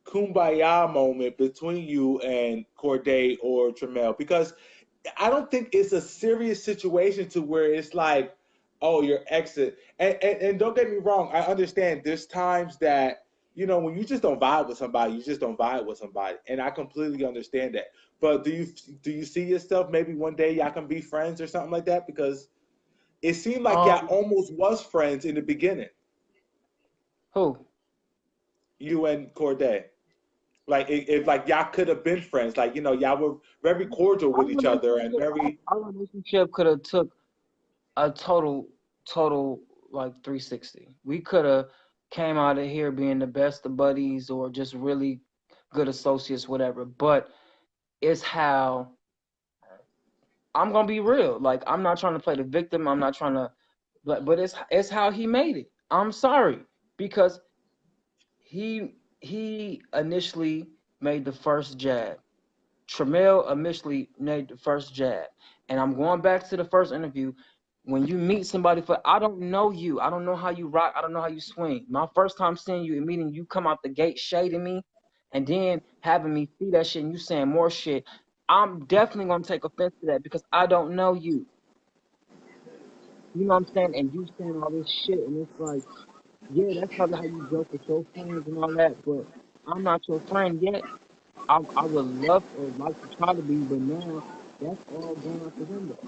kumbaya moment between you and Corday or Tremel? Because I don't think it's a serious situation to where it's like, oh, your exit. And don't get me wrong, I understand there's times that, when you just don't vibe with somebody, you just don't vibe with somebody. And I completely understand that. But do you see yourself maybe one day y'all can be friends or something like that? Because it seemed like y'all Um, almost was friends in the beginning, who? you and Corday. Like if like y'all could have been friends, like y'all were very cordial Our with each other and relationship, very our relationship could have took a total like 360. We could have came out of here being the best of buddies or just really good associates, whatever. But it's how I'm gonna be real. Like I'm not trying to play the victim. I'm not trying to, but it's how he made it. I'm sorry because he initially made the first jab. Tremel initially made the first jab. And I'm going back to the first interview. When you meet somebody I don't know you. I don't know how you rock. I don't know how you swing. My first time seeing you and meeting you come out the gate shading me and then having me see that shit and you saying more shit. I'm definitely gonna take offense to that because I don't know you. You know what I'm saying? And you saying all this shit, and it's like, yeah, that's probably how you joke with your friends and all that, but I'm not your friend yet. I would love or like to try to be, but now that's all going out the window.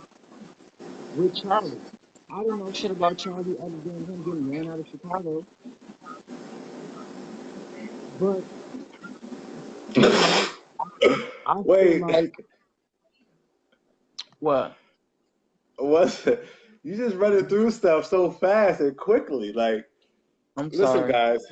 With Charlie, I don't know shit about Charlie other than him getting ran out of Chicago, but you know, I feel Wait, like what? what's you just running through stuff so fast and quickly? Like, I'm listen, sorry. guys.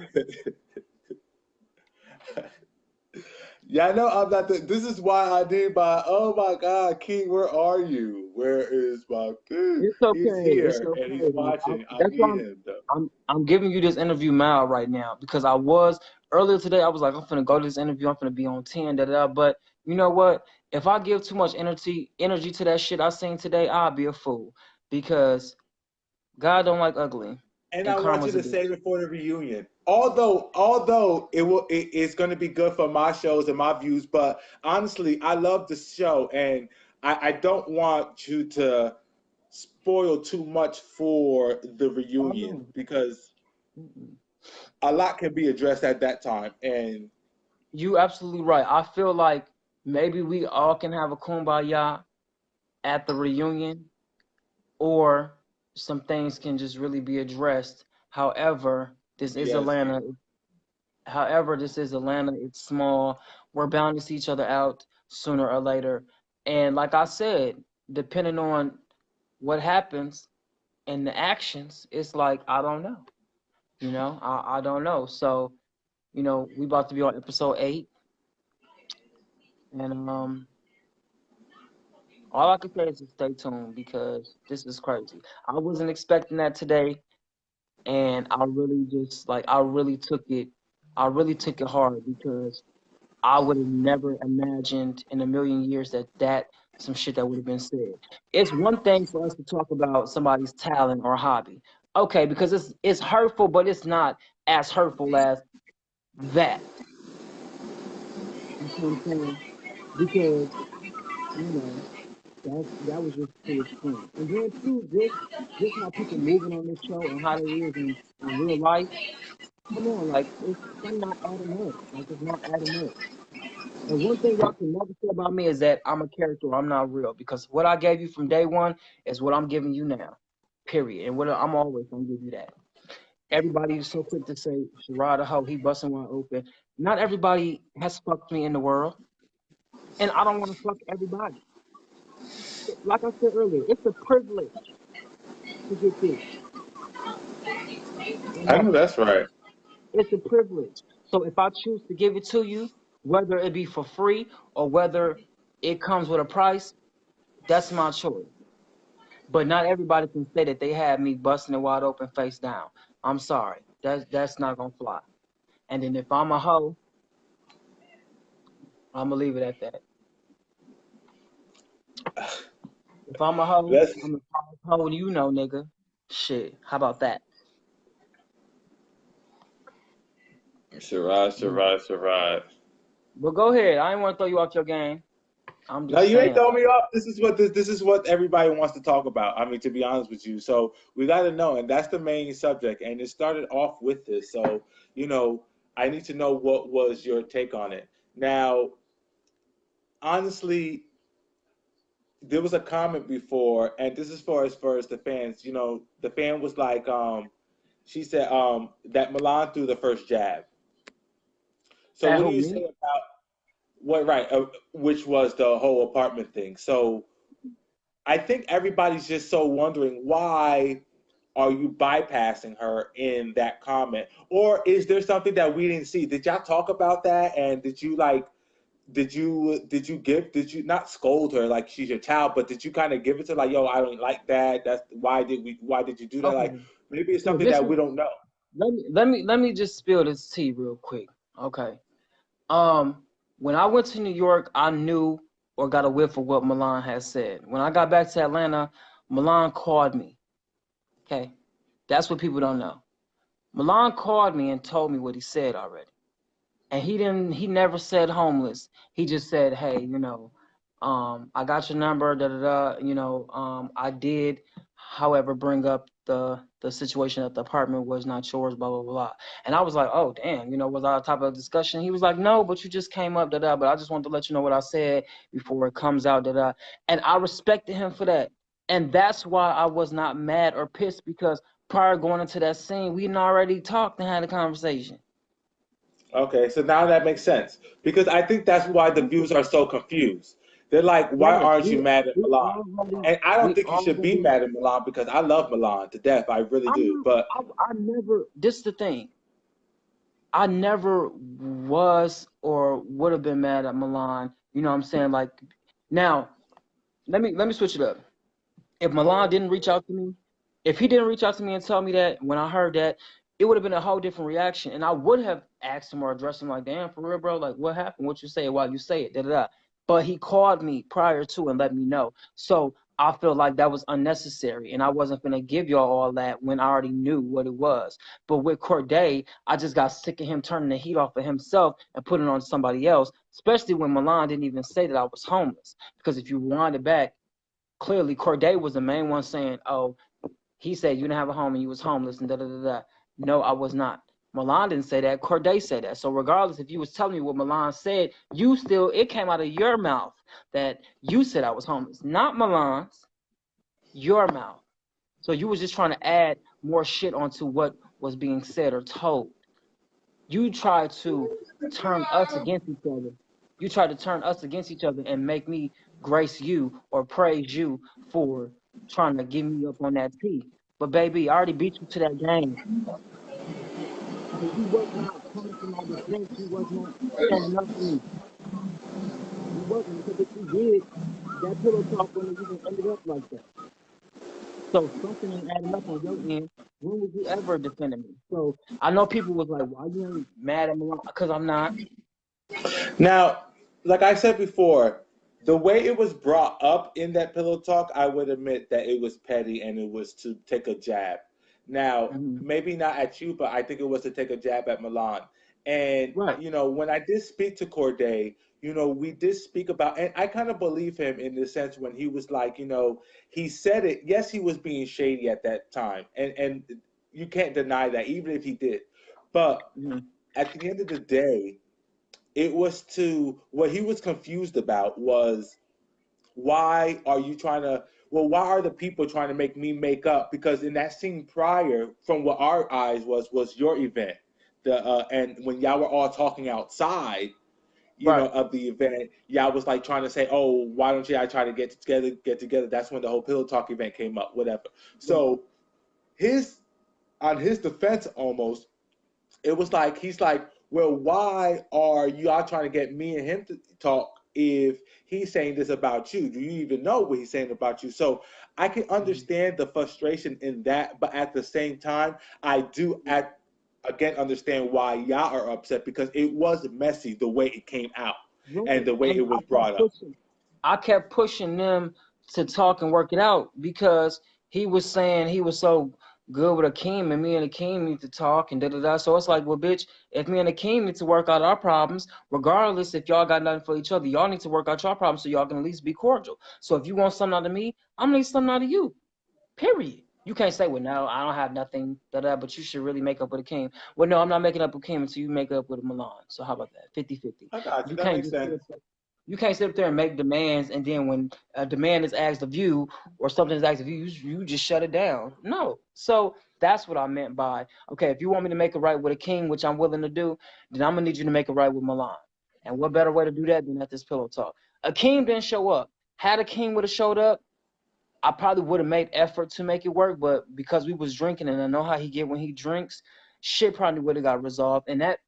Yeah, I know I'm not the. This is why I need my. Oh my God, King, where are you? Where is my king? It's He's okay. It's here and he's okay. Like watching. I that's why need him though. I'm giving you this interview now right now because I was earlier today. I was like, I'm finna go to this interview. I'm finna be on 10. Da, da, da. But you know what? If I give too much energy to that shit I seen today, I'll be a fool because God don't like ugly, And and I want you karma's a to bitch. save it for the reunion. Although it's going to be good for my shows and my views, but honestly, I love the show, and I don't want you to spoil too much for the Oh reunion no. because Mm-mm. a lot can be addressed at that time. And You absolutely right. I feel like maybe we all can have a kumbaya at the reunion, or some things can just really be addressed. However, this is yes, Atlanta. However, this is Atlanta. It's small. We're bound to see each other out sooner or later. And like I said, depending on what happens and the actions, it's like I don't know. I don't know. So, we about to be on episode 8, and all I can say is to stay tuned because this is crazy. I wasn't expecting that today, and I really took it hard because I would have never imagined in a million years that some shit that would have been said. It's one thing for us to talk about somebody's talent or hobby. Okay, because it's hurtful, but it's not as hurtful as that. You see what I'm saying? Because, you know, that was just too extreme. And then too, just how people moving on this show and how they is in real life. Come on, like it's some not adding up. Like it's not adding up. And one thing y'all can never say about me is that I'm a character. I'm not real because what I gave you from day one is what I'm giving you now. Period. And what I'm always gonna give you that. Everybody is so quick to say Sherrod a hoe, he busting wide open. Not everybody has fucked me in the world, and I don't want to fuck everybody. Like I said earlier, it's a privilege to get this. And I know that's right. it's a privilege. So if I choose to give it to you, whether it be for free or whether it comes with a price, that's my choice. But not everybody can say that they had me busting it wide open face down. I'm sorry. That's not gonna fly. And then if I'm a hoe, I'm gonna leave it at that. If I'm a hoe, Let's I'm the hottest hoe you know, nigga. Shit. How about that? Sherrod, Mm. Sherrod, Sherrod. But go ahead. I ain't want to throw you off your game. I'm No, just you ain't saying. throwing me off. This is what everybody wants to talk about. I mean, to be honest with you, so we got to know, and that's the main subject. And it started off with this, so you know, I need to know what was your take on it. Now, honestly, there was a comment before, and this is for as far as the fans. You know, the fan was like, she said, that Milan threw the first jab. So, At what do who, you me? say about what? Right, which was the whole apartment thing. So I think everybody's just so wondering why are you bypassing her in that comment? Or is there something that we didn't see? Did y'all talk about that? And did you like did you not scold her like she's your child, but did you kind of give it to like, yo, I don't like that. That's why did you do that? Like Okay. maybe it's So something this that is we don't know. let me just spill this tea real quick. Okay. Um, when I went to New York, I knew or got a whiff of what Milan had said. When I got back to Atlanta, Milan called me. Okay. That's what people don't know. Milan called me and told me what he said already. And he never said homeless. He just said, hey, I got your number, da da da. I did, however, bring up the situation that the apartment was not yours, blah blah blah. And I was like, oh damn, was our type of discussion? He was like, no, but you just came up, da da. But I just wanted to let you know what I said before it comes out, da da. And I respected him for that, and that's why I was not mad or pissed because prior going into that scene, we had already talked and had a conversation. Okay, so now that makes sense because I think that's why the views are so confused. They're like, why Yes, aren't you we mad at we Milan? already And I don't we think you should be already mad at Milan because I love Milan to death. I really I'm do. not But I never this is the thing. I never was or would have been mad at Milan. You know what I'm saying? Like now, let me switch it up. If Milan didn't reach out to me, if he didn't reach out to me and tell me that when I heard that, it would have been a whole different reaction. And I would have asked him or addressed him like, damn, for real, bro, like what happened? What you say? Why you say it? Da da da. But he called me prior to and let me know. So I feel like that was unnecessary. And I wasn't gonna give y'all all that when I already knew what it was. But with Corday, I just got sick of him turning the heat off of himself and putting it on somebody else, especially when Milan didn't even say that I was homeless. Because if you wind it back, clearly Corday was the main one saying, "Oh, he said you didn't have a home and you was homeless and da da da da." No, I was not. Milan didn't say that. Corday said that. So regardless, if you was telling me what Milan said, it came out of your mouth that you said I was homeless, not Milan's. Your mouth. So you was just trying to add more shit onto what was being said or told. You tried to turn us against each other. You tried to turn us against each other and make me grace you or praise you for trying to give me up on that T. But baby, I already beat you to that game. So you was not coming to my defense. You was not standing up for me. You wasn't because if you did, that pillow talk wouldn't have even ended up like that. So something ain't adding up on your end. When would you ever defend me? So I know people was like, "Why you ain't mad at me?" Because I'm not. now, like I said before, the way it was brought up in that pillow talk, I would admit that it was petty and it was to take a jab. Now, Mhm. maybe not at you, but I think it was to take a jab at Milan. And, Right. when I did speak to Corday, we did speak about, and I kind of believe him in the sense when he was like, he said it. Yes, he was being shady at that time. And you can't deny that, even if he did. But Mhm. at the end of the day, it was to what he was confused about was why are you trying to why are the people trying to make me make up because in that scene prior from what our eyes was your event and when y'all were all talking outside Right. of the event y'all was like trying to say oh why don't you I try to get together that's when the whole pillow talk event came up whatever Right. so his on his defense almost it was like he's like, well, why are you all trying to get me and him to talk if he's saying this about you? Do you even know what he's saying about you? So I can Mhm. understand the frustration in that, but at the same time, I do at again understand why y'all are upset because it was messy the way it came out and Right. the way And it was brought up. I kept pushing them to talk and work it out because he was saying he was so good with Akeem and me and Akeem need to talk and da da da. So it's like, well, bitch, if me and Akeem need to work out our problems, regardless if y'all got nothing for each other, y'all need to work out your problems so y'all can at least be cordial. So if you want something out of me, I'm gonna need something out of you. Period. You can't say, well, no, I don't have nothing, da da, but you should really make up with Akeem. Well, no, I'm not making up with Akeem until you make up with Milan. So how about that? 50-50. I got you. You That can't makes just sense. you can't sit up there and make demands, and then when a demand is asked of you or something is asked of you, you just shut it down. No. So that's what I meant by okay. If you want me to make it right with a king, which I'm willing to do, then I'm gonna need you to make it right with Milan. And what better way to do that than at this pillow talk? Akeem didn't show up. Had Akeem would have showed up, I probably would have made effort to make it work, but because we was drinking and I know how he get when he drinks, shit probably would have got resolved. And that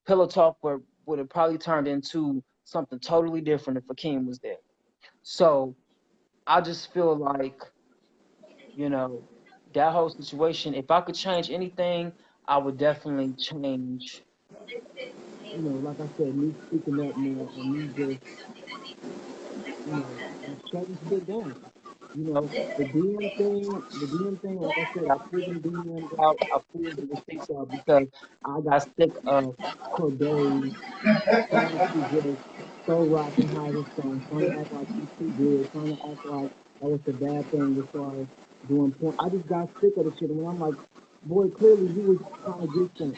pillow talk would have probably turned into something totally different if Akeem was there. So I just feel like, you know, that whole situation, if I could change anything, I would definitely change, like I said, me speaking up more and me just just shutting shit down. The DM thing, like I said, I pulled them DMs out, I pulled the receipts out because I got sick of Corday trying to just so rock and hide his phone, trying to act like he's too good, trying to act like oh it's a bad thing as far as doing porn. I just got sick of the shit, and I'm like, boy, clearly you was trying to get something.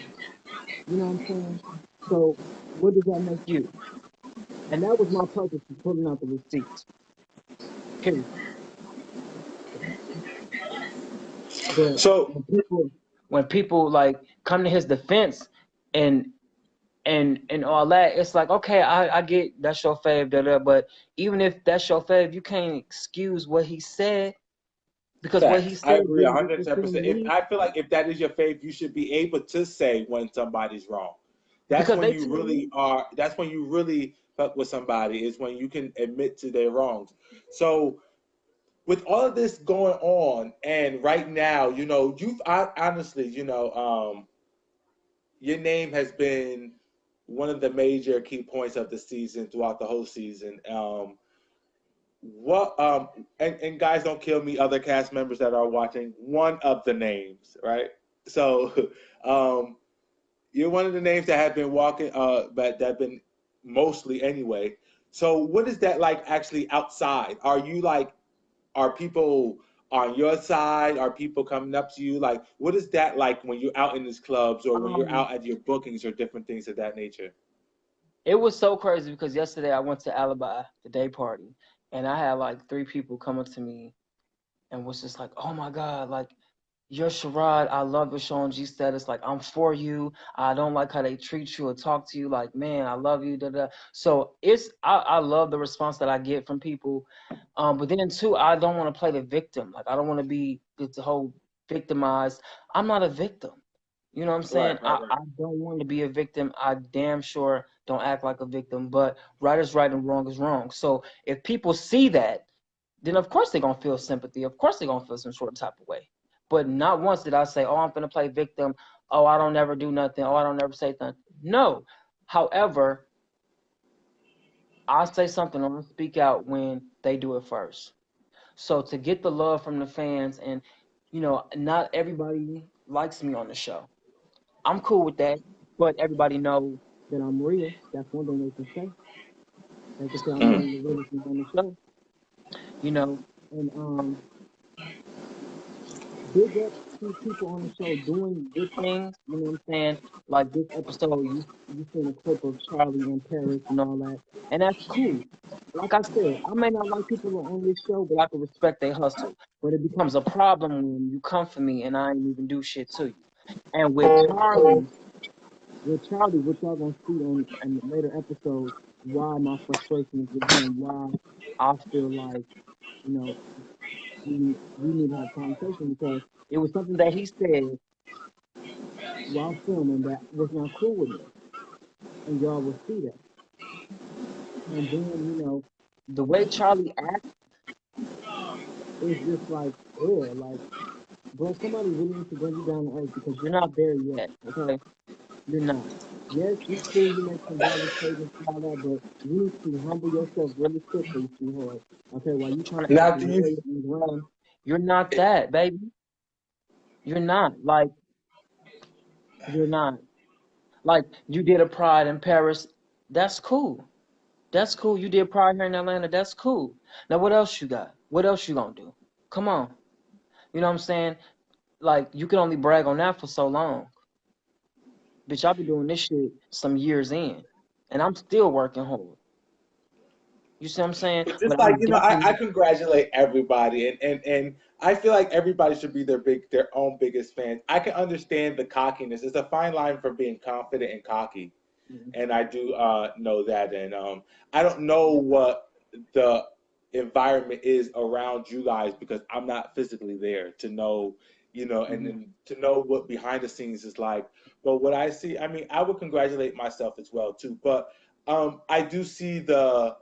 You know what I'm saying? So what does that make you? And that was my purpose for pulling out the receipts. Period. But So when people like come to his defense and and all that, it's like, okay, I get that's your fave, but even if that's your fave, you can't excuse what he said because what he facts. I said agree didn't represent 110%. If me I feel like if that is your faith, you should be able to say when somebody's wrong. That's because when they you tell me. really are. That's when you really fuck with somebody. Is when you can admit to their wrongs. So with all of this going on, and right now, honestly, your name has been one of the major key points of the season throughout the whole season. What and guys, don't kill me, other cast members that are watching, one of the names, right? So um you're one of the names that have been walking but that have been mostly anyway. So what is that like actually outside? Are people on your side? Are people coming up to you? Like, what is that like when you're out in these clubs or when you're um out at your bookings or different things of that nature? it was so crazy because yesterday I went to Alibi, the day party, and I had like three people come up to me and was just like, oh my God, like you're Sherrod. I love your show on G status. Like, I'm for you. I don't like how they treat you or talk to you. Like, man, I love you. Da, da. So I love the response that I get from people. But then too, I don't want to play the victim. Like, I don't want to be the whole victimized. I'm not a victim. You know what I'm Right, saying? right, I right. don't want to be a victim. I damn sure don't act like a victim. But right is right and wrong is wrong. So if people see that, then of course they're gonna feel sympathy. Of course they're gonna feel some sort of type of way. But not once did I say, "Oh, I'm gonna play victim." Oh, I don't never do nothing. Oh, I don't never say nothing. No. However, I say something or I speak out when they do it first. So to get the love from the fans, and not everybody likes me on the show. I'm cool with that, but everybody knows that I'm real. That's one thing they can say. They can say I'm one of the realest ones on the show. You know, and big up to people on the show doing good things. You know what I'm saying? Like this episode, you seen a clip of Charlie in Paris and all that, and that's cool. Like I said, I may not like people on this show, but I can respect their hustle. But it becomes a problem when you come for me and I ain't even do shit to you. And with Charlie, what y'all gonna see in the later episodes, why my frustration is with him, why I feel like you know we need to have a conversation because it was something that he said while filming that was not cool with me, and y'all will see that. And then the way Charlie acts is just like, yeah, like bro, somebody really needs to bring you down to earth because you're not there yet. Okay, you're not. Yes, you cool, you make some valid statements and all that, but you need to humble yourself really quickly, sweetheart. Okay, while you trying to act Now, do you? royal and grand, you're not that, baby. You're not. Like, you're not. Like, you did a Pride in Paris. That's cool. That's cool. You did Pride here in Atlanta. That's cool. Now, what else you got? What else you gonna do? Come on. You know what I'm saying? Like, you can only brag on that for so long. Bitch, I've been doing this shit some years in, and I'm still working hard. You see what I'm saying? But But just like I'm I definitely. congratulate everybody, and I feel like everybody should be their own biggest fans. I can understand the cockiness. It's a fine line from being confident and cocky, and I do know that. And I don't know what the environment is around you guys because I'm not physically there to know, Mhm. and to know what behind the scenes is like. But what I see, I mean, I would congratulate myself as well too. But I do see the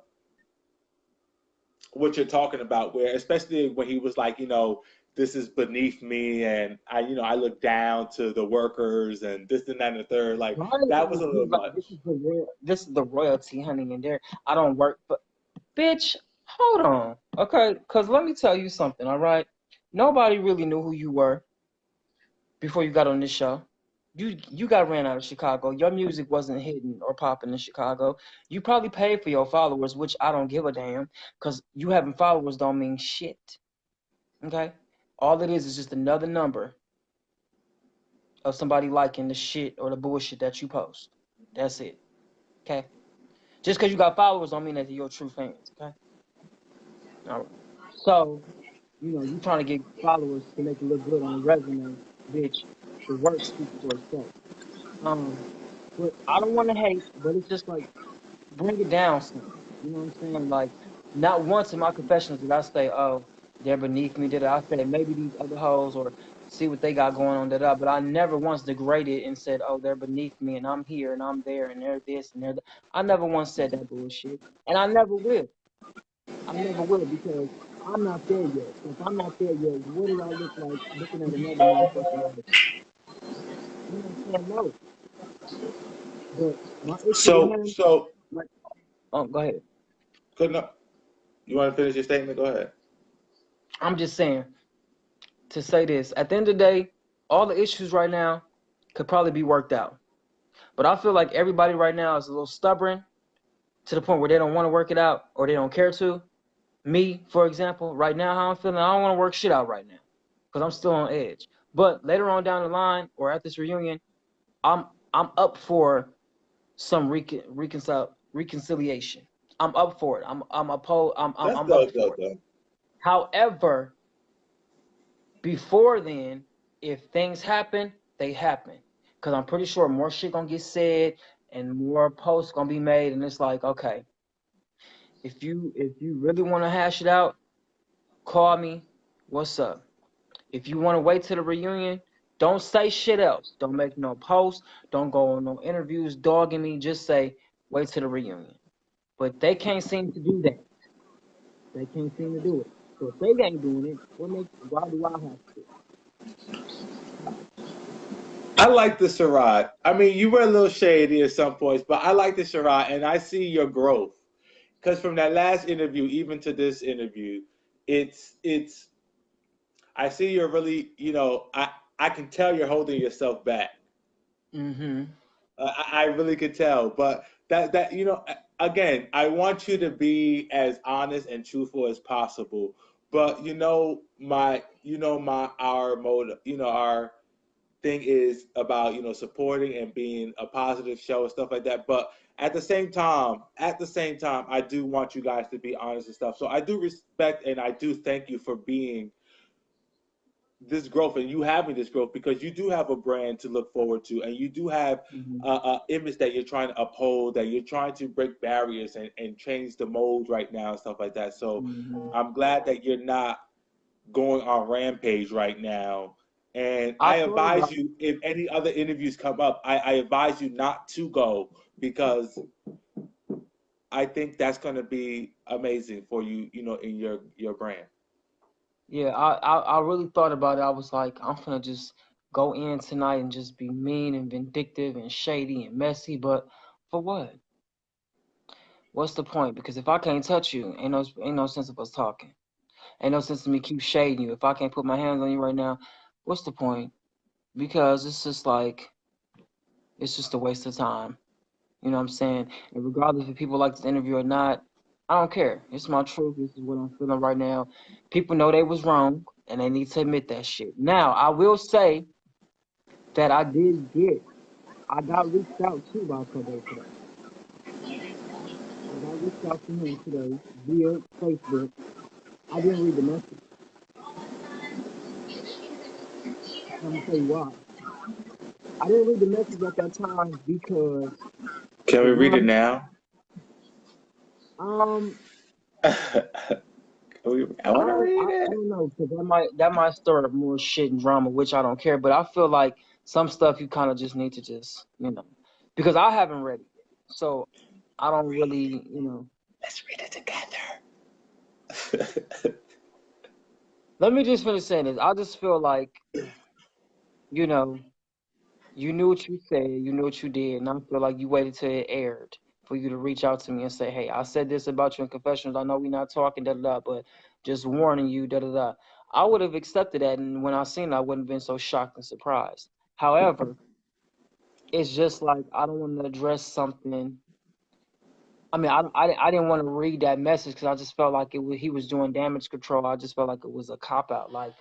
what you're talking about, where especially when he was like, this is beneath me, and I look down to the workers, and this and that and the third. Like Right. that was a He's little like, much. this is the royalty, honey, and there I don't work, but bitch, hold on. Okay, because let me tell you something, all right? Nobody really knew who you were before you got on this show. you got ran out of Chicago. Your music wasn't hitting or popping in Chicago. You probably paid for your followers, which I don't give a damn, because you having followers don't mean shit. Okay? All it is just another number of somebody liking the shit or the bullshit that you post. That's it. Okay? Just because you got followers don't mean that you're true fans. Okay? All right. So, you trying to get followers to make you look good on a resume, bitch. The work speaks for itself. Um, but I don't want to hate, but it's just like bring it down some. You know what I'm saying? Like, not once in my confessions did I say, "Oh, they're beneath me." Did I say maybe these other hoes or see what they got going on? But I never once degraded and said, "Oh, they're beneath me and I'm here and I'm there and they're this and they're that." I never once said that bullshit, and I never will. I never will because I'm not there yet. So if I'm not there yet, what do I look like looking at another motherfucker like, you know what I'm saying? No. But my issue with him, So like, oh, go ahead. couldn't you want to finish your statement? Go ahead. I'm just saying to say this. At the end of the day, all the issues right now could probably be worked out. But I feel like everybody right now is a little stubborn to the point where they don't want to work it out or they don't care to. Me, for example, right now, how I'm feeling, I don't want to work shit out right now because I'm still on edge. But later on down the line or at this reunion, I'm I'm up for some reconciliation. I'm up for it. That's I'm up dope, for dope, it. dope. However, before then, if things happen, they happen. Cause I'm pretty sure more shit gonna get said and more posts gonna be made, and it's like, okay, if you really want to hash it out, call me. What's up? If you want to wait till the reunion, don't say shit else. Don't make no posts. Don't go on no interviews dogging me. Just say wait till the reunion. But they can't seem to do that. They can't seem to do it. So if they ain't doing it, why do I have to? I like the Sherrod. I mean, you were a little shady at some points, but I like the Sherrod, and I see your growth. Because from that last interview, even to this interview, it's. I see you're really, I can tell you're holding yourself back. Mm-hmm. I really could tell, but again, I want you to be as honest and truthful as possible. But our motive, our thing is about supporting and being a positive show and stuff like that. But at the same time, I do want you guys to be honest and stuff. So I do respect and I do thank you for being this growth and you having this growth because you do have a brand to look forward to and you do have Mm-hmm. a image that you're trying to uphold, that you're trying to break barriers and change the mold right now and stuff like that. So Mm-hmm. I'm glad that you're not going on rampage right now. And I I thought advise about it. you, if any other interviews come up, I advise you not to go because I think that's going to be amazing for you, in your brand. Yeah, I really thought about it. I was like, I'm gonna just go in tonight and just be mean and vindictive and shady and messy, but for what? What's the point? Because if I can't touch you, ain't no sense of us talking. Ain't no sense of me keep shading you. If I can't put my hands on you right now, what's the point? Because it's just like it's just a waste of time. You know what I'm saying? And regardless if people like this interview or not, I don't care. It's my truth. This is what I'm feeling right now. People know they was wrong and they need to admit that shit. Now, I will say that I got reached out to by Kobe today. I got reached out to him today via Facebook. I didn't read the message. I'm gonna tell you why. I didn't read the message at that time because Can for we read it one, now? um, I want to read I it. don't know because that might stir up more shit and drama, which I don't care. But I feel like some stuff you kind of just need to just because I haven't read it yet, so I don't really Let's read it together. Let me just finish saying this. I just feel like you know you knew what you said, you knew what you did, and I feel like you waited till it aired for you to reach out to me and say, "Hey, I said this about you in confessions. I know we're not talking, da da da, but just warning you, da da da." I would have accepted that, and when I seen it, I wouldn't have been so shocked and surprised. However, it's just like I don't want to address something. I mean, I didn't want to read that message because I just felt like he was doing damage control. I just felt like it was a cop out. Like,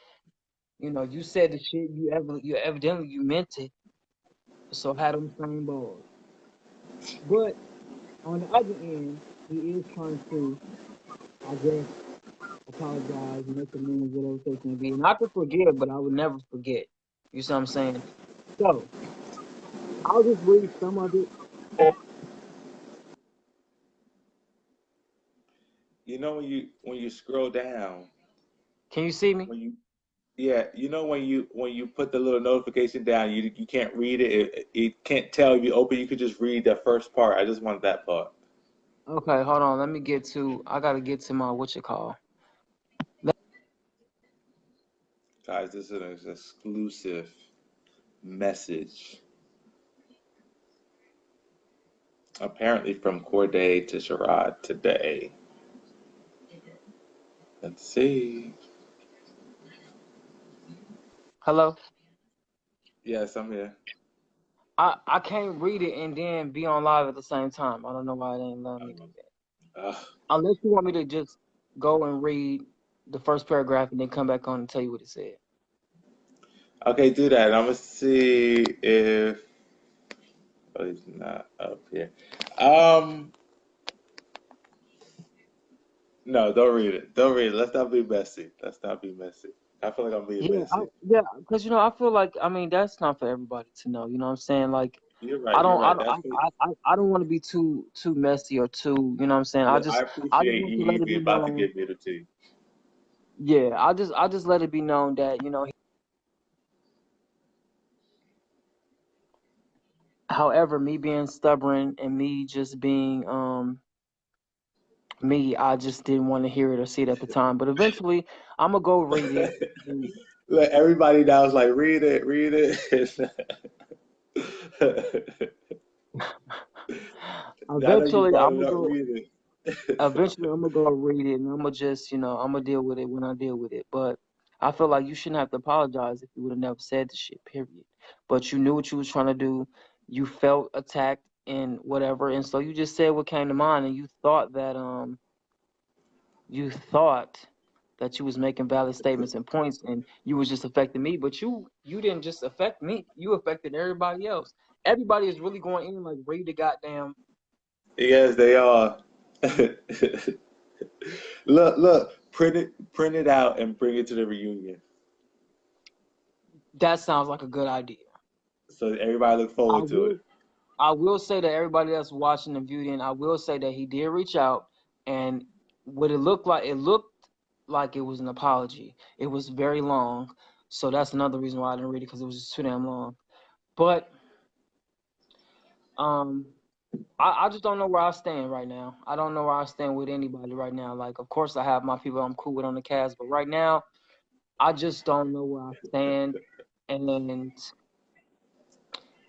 you said the shit you evidently you meant it. So had them same balls. But on the other end, he is trying to, I guess, apologize, make amends, whatever the case may be. And I could forgive, but I would never forget. You see what I'm saying? So I'll just read some of it. You know when you scroll down, Can you see me? when you yeah, you know when you put the little notification down, you can't read it. It can't tell if you open. You could just read the first part. I just want that part, Okay, hold on. Let me get to. I gotta get to my what you call. guys. This is an exclusive message, apparently from Corday to Sherrod today. Let's see. Hello. Yes, I'm here. I can't read it and then be on live at the same time. I don't know why it ain't letting me do that. Uh, Unless you want me to just go and read the first paragraph and then come back on and tell you what it said. okay, do that. I'm gonna see if oh, he's not up here. Um, no, don't read it. Don't read it. Let's not be messy. Let's not be messy. I feel like I'm being messy. Yeah, because I feel like I mean that's not for everybody to know. You know what I'm saying? Like You're right. You're right. That's what. I don't want to be too messy or too. You know what I'm saying? Look, I I just appreciate want you to let it even be about to known. give me the tea. Yeah, I just let it be known that however, me being stubborn and me just being me, I just didn't want to hear it or see it at the time. But eventually, I'm gonna go read it. And Look, everybody now is like, read it, read it. Now that you eventually, brought I'm it gonna up, go. read Eventually, it. I'm gonna go read it, and I'm gonna deal with it when I deal with it. But I feel like you shouldn't have to apologize if you would have never said the shit. Period. But you knew what you was trying to do. You felt attacked and whatever, and so you just said what came to mind, and you thought that you was making valid statements and points and you was just affecting me, but you didn't just affect me, you affected everybody else. Everybody is really going in like read the goddamn. Yes, they are. Look, print it out and bring it to the reunion. That sounds like a good idea. So everybody look I forward to it. will I will say that everybody that's watching the viewing, I will say that he did reach out, and what it looked like it was an apology. It was very long, so that's another reason why I didn't read it because it was just too damn long. But um I just don't know where I stand right now. I don't know where I stand with anybody right now. Like, of course, I have my people I'm cool with on the cast, but right now, I just don't know where I stand. And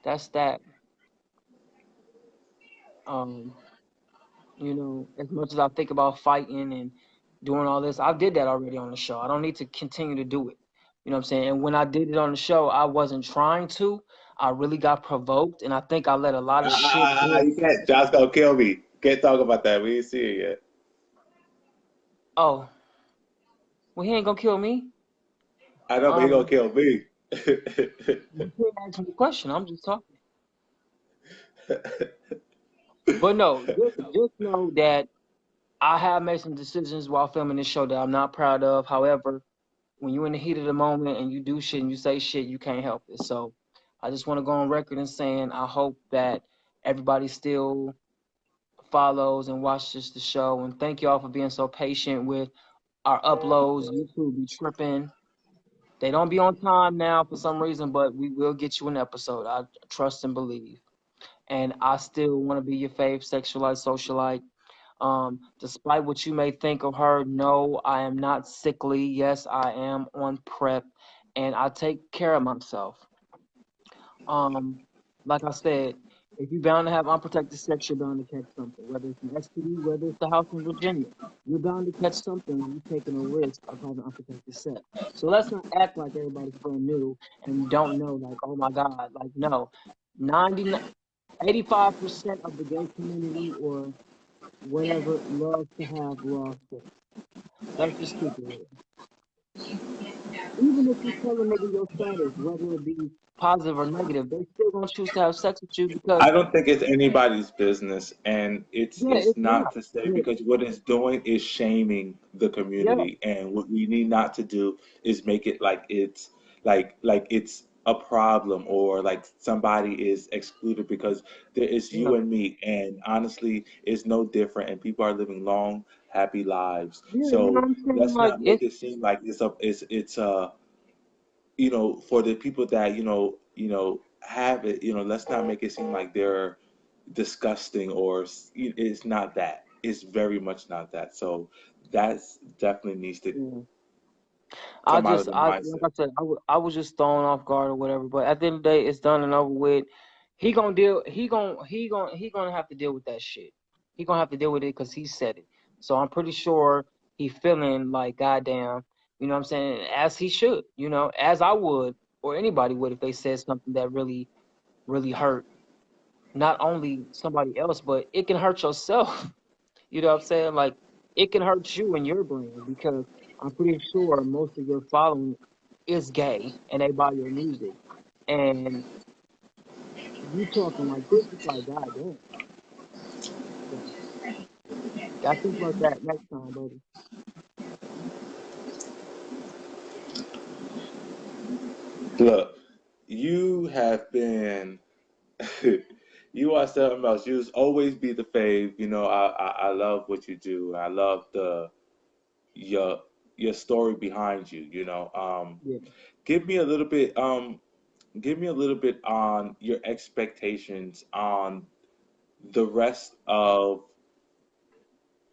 that's that. Um, as much as I think about fighting and doing all this, I did that already on the show. I don't need to continue to do it. You know what I'm saying? And when I did it on the show, I wasn't trying to. I really got provoked, and I think I let a lot of shit You build. can't. Josh gonna kill me. Can't talk about that. We ain't see it yet. Oh, well, he ain't gonna kill me. I know, but he gonna Um, kill me. you can't ask me a question. I'm just talking. But no, just know that I have made some decisions while filming this show that I'm not proud of. However, when you're in the heat of the moment and you do shit and you say shit, you can't help it. So I just want to go on record and saying I hope that everybody still follows and watches the show. And thank y'all for being so patient with our uploads. YouTube be tripping. They don't be on time now for some reason, but we will get you an episode. I trust and believe. And I still want to be your fave sexualite socialite. Despite what you may think of her, no, I am not sickly. Yes, I am on prep and I take care of myself. Um, like I said, if you're bound to have unprotected sex, you're bound to catch something. Whether it's an STD, whether it's the house in Virginia, you're bound to catch something when you're taking a risk of having unprotected sex. So let's not act like everybody's brand new and don't know, like, oh my God, like, no. 90, 85% of the gay community or whatever loves to have raw sex. Let's just keep it real. Even if you tell a nigga your status, whether it be positive or negative, they still gonna choose to have sex with you because I don't think it's anybody's business, and yeah, it's it's not not. to say, But because what it's doing is shaming the yeah, community, and what we need not to do is make it like it's like it's a problem, or like somebody is excluded, because there is yeah, you and me, and honestly, it's no different, and people are living long, happy lives. yeah. You know So what I'm saying? let's Like not make it's it seem like it's for the people that have it, let's not make it seem like they're disgusting, or it's not that. It's very much not that. So that's definitely needs to yeah. come out of the I like mindset. I said, I was just thrown off guard or whatever. But at the end of the day, it's done and over with. He gonna deal. He gonna have to deal with that shit. He gonna have to deal with it because he said it. So I'm pretty sure he feeling like goddamn. You know what I'm saying? As he should. You know, as I would or anybody would if they said something that really hurt not only somebody else, but it can hurt yourself. You know what I'm saying? Like it can hurt you and your brain because I'm pretty sure most of your following is gay and they buy your music. And you talking like this, it's like God damn. So gotta think about that next time, buddy. Look, you have been you are something else. You always be the fave. I love what you do. I love the your your story behind you. Yeah. Give me a little bit. Give me a little bit on your expectations on the rest of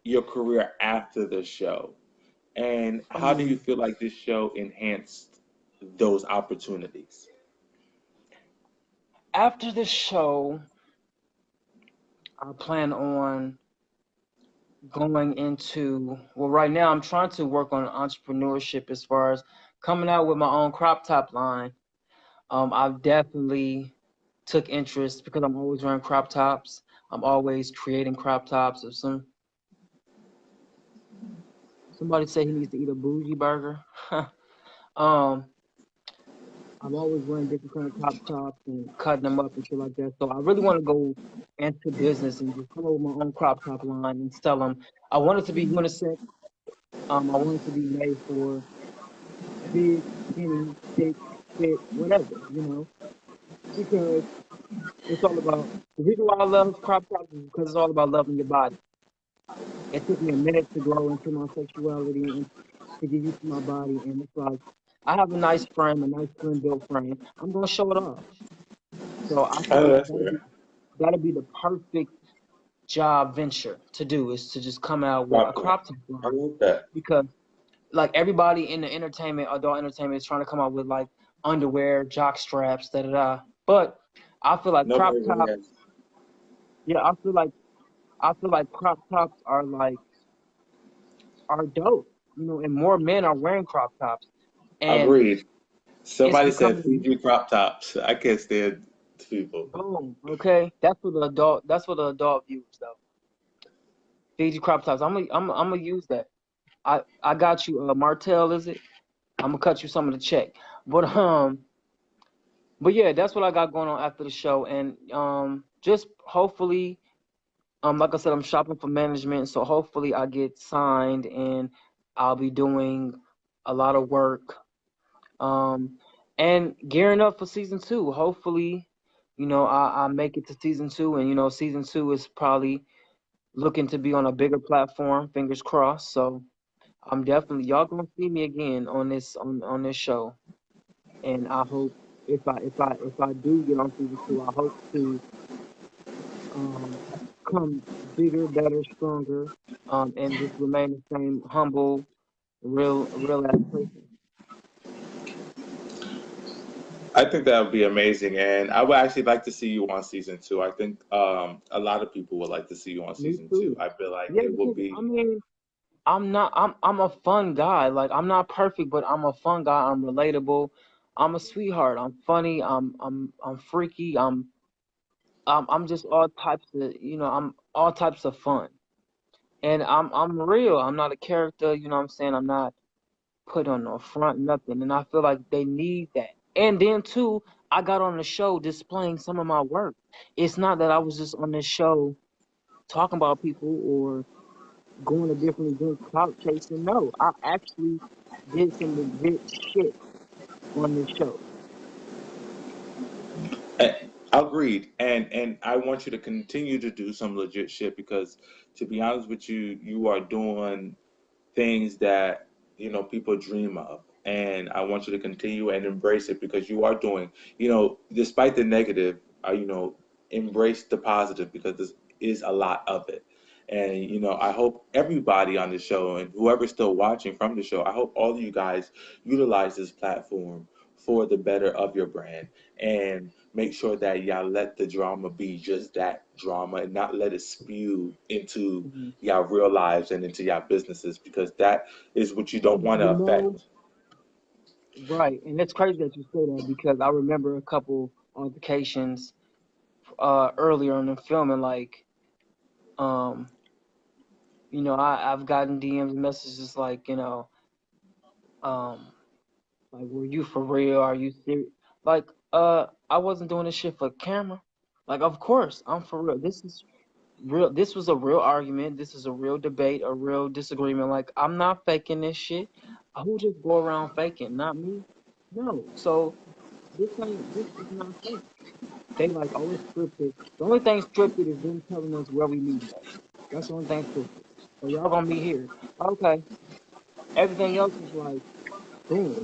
your career after the show, and how do you Um feel like this show enhanced those opportunities? after the show, I plan on going into well right now I'm trying to work on entrepreneurship as far as coming out with my own crop top line. I've definitely took interest because I'm always wearing crop tops. I'm always creating crop tops. If somebody say he needs to eat a bougie burger, um, I'm always wearing different kind of crop tops and cutting them up and shit like that. So I really want to go into business and just come up with my own crop top line and sell them. I want it to be unisex. I want it to be made for big, skinny, thick, fit, whatever, because it's all about the reason why I love crop tops is because it's all about loving your body. It took me a minute to grow into my sexuality and to get used to my body. And it's like, I have a nice frame, a nice slim built frame. I'm gonna show it off. So I feel Oh, like that's fair. that'll be the perfect job venture to do is to just come out with a Crop top. crop top I line love that. because like everybody in the adult entertainment is trying to come out with like underwear, jock straps, da da da. But I feel like crop Nobody really tops, has. yeah, I feel like crop tops are dope, and more men are wearing crop tops, and Agreed. it's Somebody said becoming Fiji crop tops. I can't stand people. boom. Okay, that's for the adult. That's for the adult viewers though. Fiji crop tops. I'm gonna use that. I got you. Martell, is it? I'm gonna cut you some of the check. But but yeah, that's what I got going on after the show, and just hopefully, like I said, I'm shopping for management, so hopefully I get signed and I'll be doing a lot of work um, and gearing up for season two. Hopefully, I make it to season two, and season two is probably looking to be on a bigger platform. Fingers crossed. So I'm definitely y'all gonna see me again on this show, and I hope if I do get on season two, I hope to um come bigger, better, stronger, and just remain the same humble, real ass person. I think that would be amazing, and I would actually like to see you on season two. I think a lot of people would like to see you on Me season two. too. I feel like Yeah, it will because I be. mean, I'm a fun guy. Like I'm not perfect, but I'm a fun guy. I'm relatable. I'm a sweetheart. I'm funny. I'm freaky. I'm just all types of, I'm all types of fun. And I'm real. I'm not a character, you know what I'm saying? I'm not put on no front, nothing. And I feel like they need that. And then too, I got on the show displaying some of my work. It's not that I was just on this show talking about people or going to different events, clout chasing. No, I actually did some legit shit on this show. Eh, Agreed, and I want you to continue to do some legit shit because, to be honest with you, you are doing things that people dream of, and I want you to continue and embrace it because you are doing, despite the negative, embrace the positive because this is a lot of it. And I hope everybody on the show and whoever's still watching from the show, I hope all of you guys utilize this platform for the better of your brand, and make sure that y'all let the drama be just that drama and not let it spew into Mhm. y'all real lives and into y'all businesses because that is what you don't And want to affect. right. And it's crazy that you say that because I remember a couple altercations earlier in the film and um I've gotten DMs and messages like, um like, were you for real? Are you serious? Like, I wasn't doing this shit for camera. Like, of course, I'm for real. This is real. This was a real argument. This is a real debate, a real disagreement. Like, I'm not faking this shit. Who just go around faking? Not me. No. So this is not fake. They like, oh, it's scripted. The only thing scripted is them telling us where we meet at. That's the only thing scripted. So y'all gonna be here. Okay. Everything else is like, boom.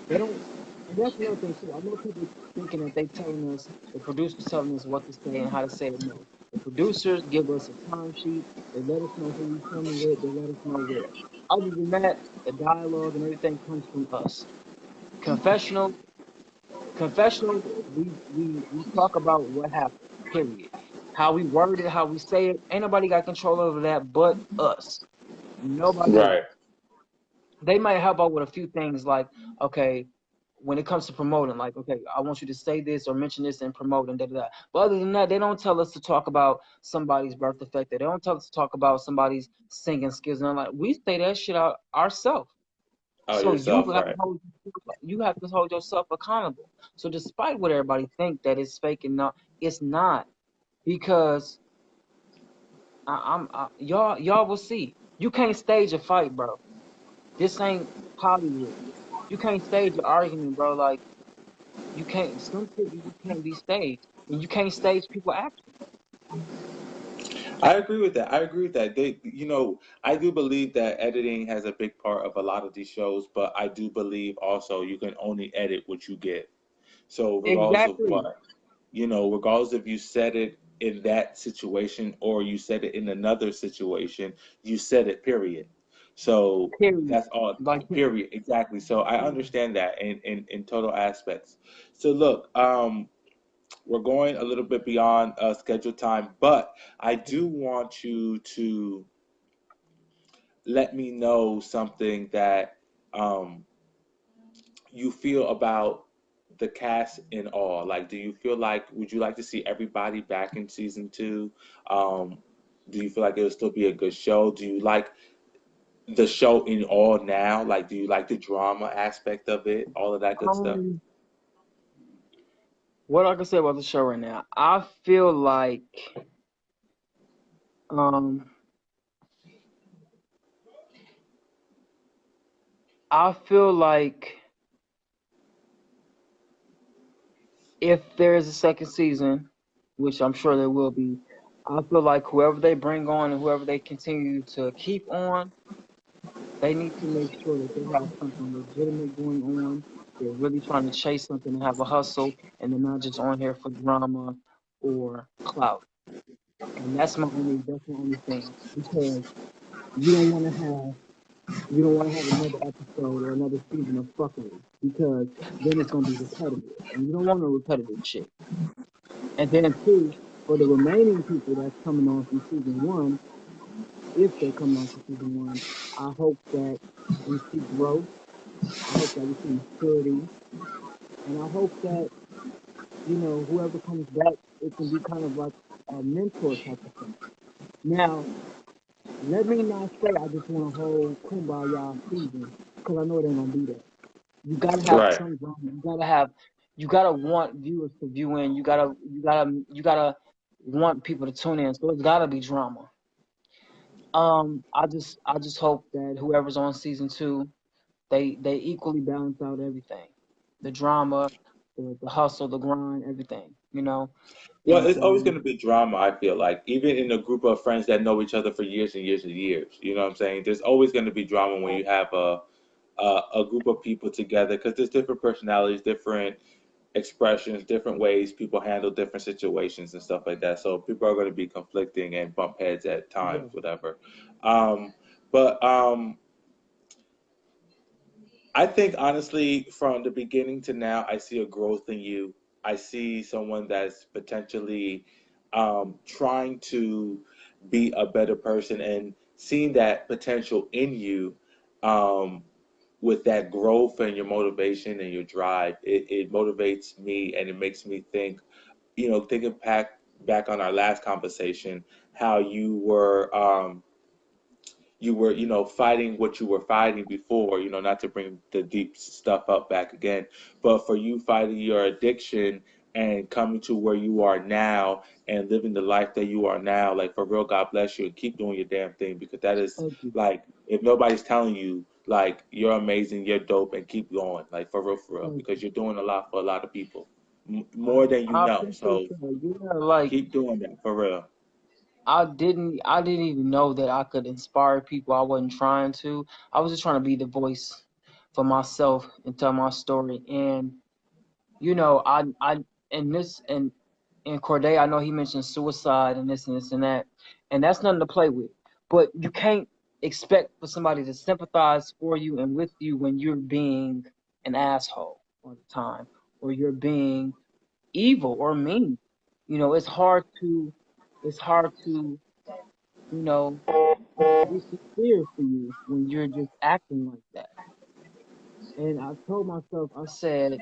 They don't, and that's another thing too. I know people thinking that they telling us, the producers telling us what to say and how to say it. No, the producers give us a time sheet. They let us know who we filming with. They let us know where. Other than that, the dialogue and everything comes from us. Confessional, confessional. We talk about what happened. Period. How we word it, how we say it. Ain't nobody got control over that but us. Nobody else. Right. They might help out with a few things like, okay, when it comes to promoting, like, okay, I want you to say this or mention this and promote and da da da. But other than that, they don't tell us to talk about somebody's birth defect. They don't tell us to talk about somebody's singing skills. And I'm like, we say that shit out ourselves. Oh, So you yourself, have to right. hold yourself accountable. So despite what everybody think that it's fake and not, it's not because y'all will see. You can't stage a fight, bro. This ain't Hollywood. You can't stage an argument, bro. Like you can't. Some shit you just can't be staged, and you can't stage people action. I agree with that. I agree with that. I do believe that editing has a big part of a lot of these shows, but I do believe also you can only edit what you get. So regardless of Exactly. what, regardless if you said it in that situation or you said it in another situation, you said it, period. So Period. that's all, Like period. Exactly. So I understand that in total aspects. So look, we're going a little bit beyond scheduled time, but I do want you to let me know something that um, you feel about the cast in all. Like, do you feel like would you like to see everybody back in season two? Um, do you feel like it'll still be a good show? Do you like the show in all now? Like, do you like the drama aspect of it? All of that good stuff. um, what I can say about the show right now, um, I feel like if there is a second season, which I'm sure there will be, I feel like whoever they bring on and whoever they continue to keep on, they need to make sure that they have something legitimate going on. They're really trying to chase something and have a hustle, and they're not just on here for drama or clout. And that's my only thing because you don't want to have you don't want to have another episode or another season of fuckery because then it's gonna be repetitive, and you don't want no repetitive shit. And then two, for the remaining people that's coming on from season one, if they're coming on from season one, I hope that we see growth. I hope that we see maturity, and I hope that whoever comes back, it can be kind of like a mentor type of thing. Now, let me not say I just want a whole Kumbaya season, because I know it ain't gonna be that. You gotta have Right. some drama. You gotta want viewers to view in. You gotta want people to tune in. So it's gotta be drama. I just hope that whoever's on season two, they equally balance out everything, the drama, the hustle, the grind, everything. Well, And it's always going to be drama, I feel like, even in a group of friends that know each other for years and years and years. You know what I'm saying? There's always going to be drama when you have a group of people together because there's different personalities, different expressions, different ways people handle different situations and stuff like that. So people are going to be conflicting and bump heads at yeah, times, whatever. Um, but I think honestly, from the beginning to now, I see a growth in you. I see someone that's potentially trying to be a better person and seeing that potential in you um, with that growth and your motivation and your drive. It motivates me and it makes me think, thinking back on our last conversation, how you were fighting what you were fighting before, not to bring the deep stuff up back again, but for you fighting your addiction and coming to where you are now and living the life that you are now, like for real, God bless you and keep doing your damn thing because that is thank you. like, if nobody's telling you, like, you're amazing, you're dope, and keep going, like for real, Thank you. because you're doing a lot for a lot of people, I, more than you I know. appreciate So that. Yeah, like keep doing that for real. I didn't even know that I could inspire people. I wasn't trying to. I was just trying to be the voice for myself and tell my story. And I and this and Corday, I know he mentioned suicide and this and that, and that's nothing to play with. But you can't expect for somebody to sympathize for you and with you when you're being an asshole all the time, or you're being evil or mean. It's hard to you know be sincere for you when you're just acting like that. And I told myself, I said,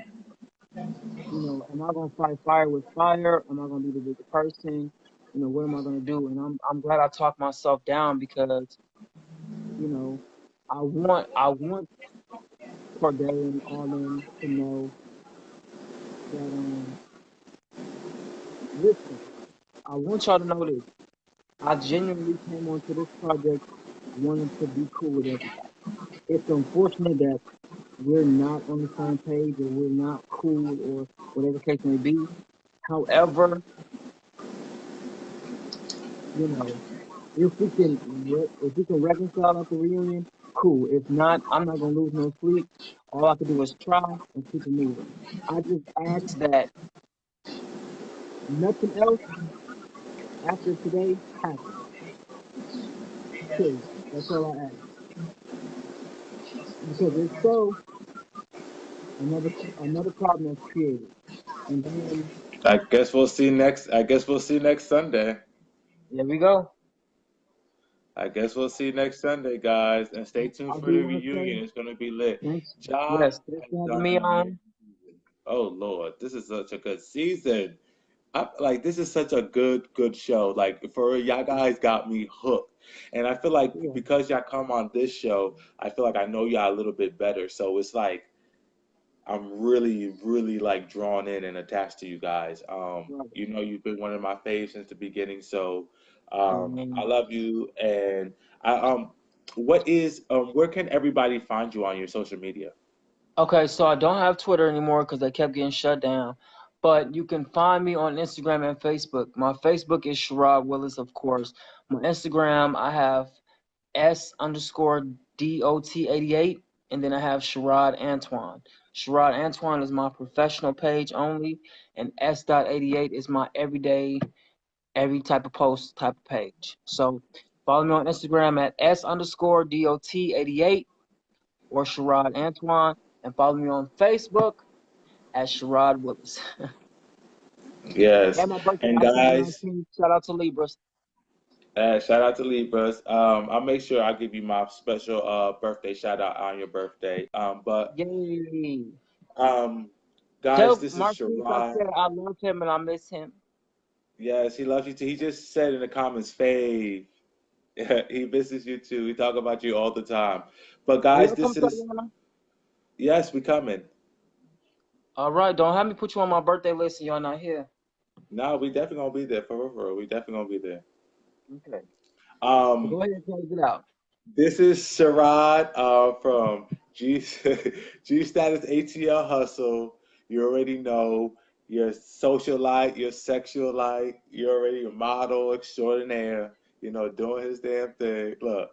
am I gonna fight fire with fire? Am I gonna be the bigger person? What am I gonna do? And I'm glad I talked myself down because, you know, I want Corday and all them to know that listen, I want y'all to know this. I genuinely came onto this project wanting to be cool with everybody. It's unfortunate that we're not on the same page or we're not cool or whatever case may be. However, you know, if we can reconcile at the reunion, cool. If not, I'm not gonna lose no sleep. All I can do is try and keep it moving. I just ask that nothing else after today happens. Period. That's all I ask. Because if so, another problem is created. And then I guess we'll see next Sunday. there we go. I guess we'll see next Sunday, guys, and stay tuned I for do the want to say reunion. It's going to be lit. thanks. Ja Yes, thanks has for having done me an on. amazing season. Oh Lord, this is such a good season. Like this is such a good show. Like for real, y'all guys got me hooked, and I feel like Yeah, because y'all come on this show, I feel like I know y'all a little bit better. So it's like I'm really like drawn in and attached to you guys. right. You've been one of my faves since the beginning, so I And love you. And I where can everybody find you on your social media? okay, so I don't have Twitter anymore because they kept getting shut down. But you can find me on Instagram and Facebook. My Facebook is Sherrod Willis, of course. My Instagram, I have S underscore DOT88, and then I have Sherrod Antoine. Sherrod Antoine is my professional page only, and S.88 is my everyday, every type of post type of page. So follow me on Instagram at S underscore DOT88 or Sherrod Antoine, and follow me on Facebook at Sherrod Willis. Yes, And my birthday, and October guys, 19th. Shout out to Libras. shout out to Libras. I'll make sure I give you my special birthday shout out on your birthday. But Yay. um, Guys, Tell this is Marquise I Sherrod. said I love him and I miss him. Yes, he loves you too. He just said in the comments, Fave. He misses you too. We talk about you all the time. But Are guys, y'all coming this to is Atlanta? yes, we coming. All right, don't have me put you on my birthday list and y'all not here. No, we definitely gonna be there for real, for real. We definitely gonna be there. Okay. So Um, go ahead and close it out. this is Sherrod from G G Status ATL Hustle. You already know your socialite, your sexualite. You're already a model extraordinaire. You know, doing his damn thing. Look,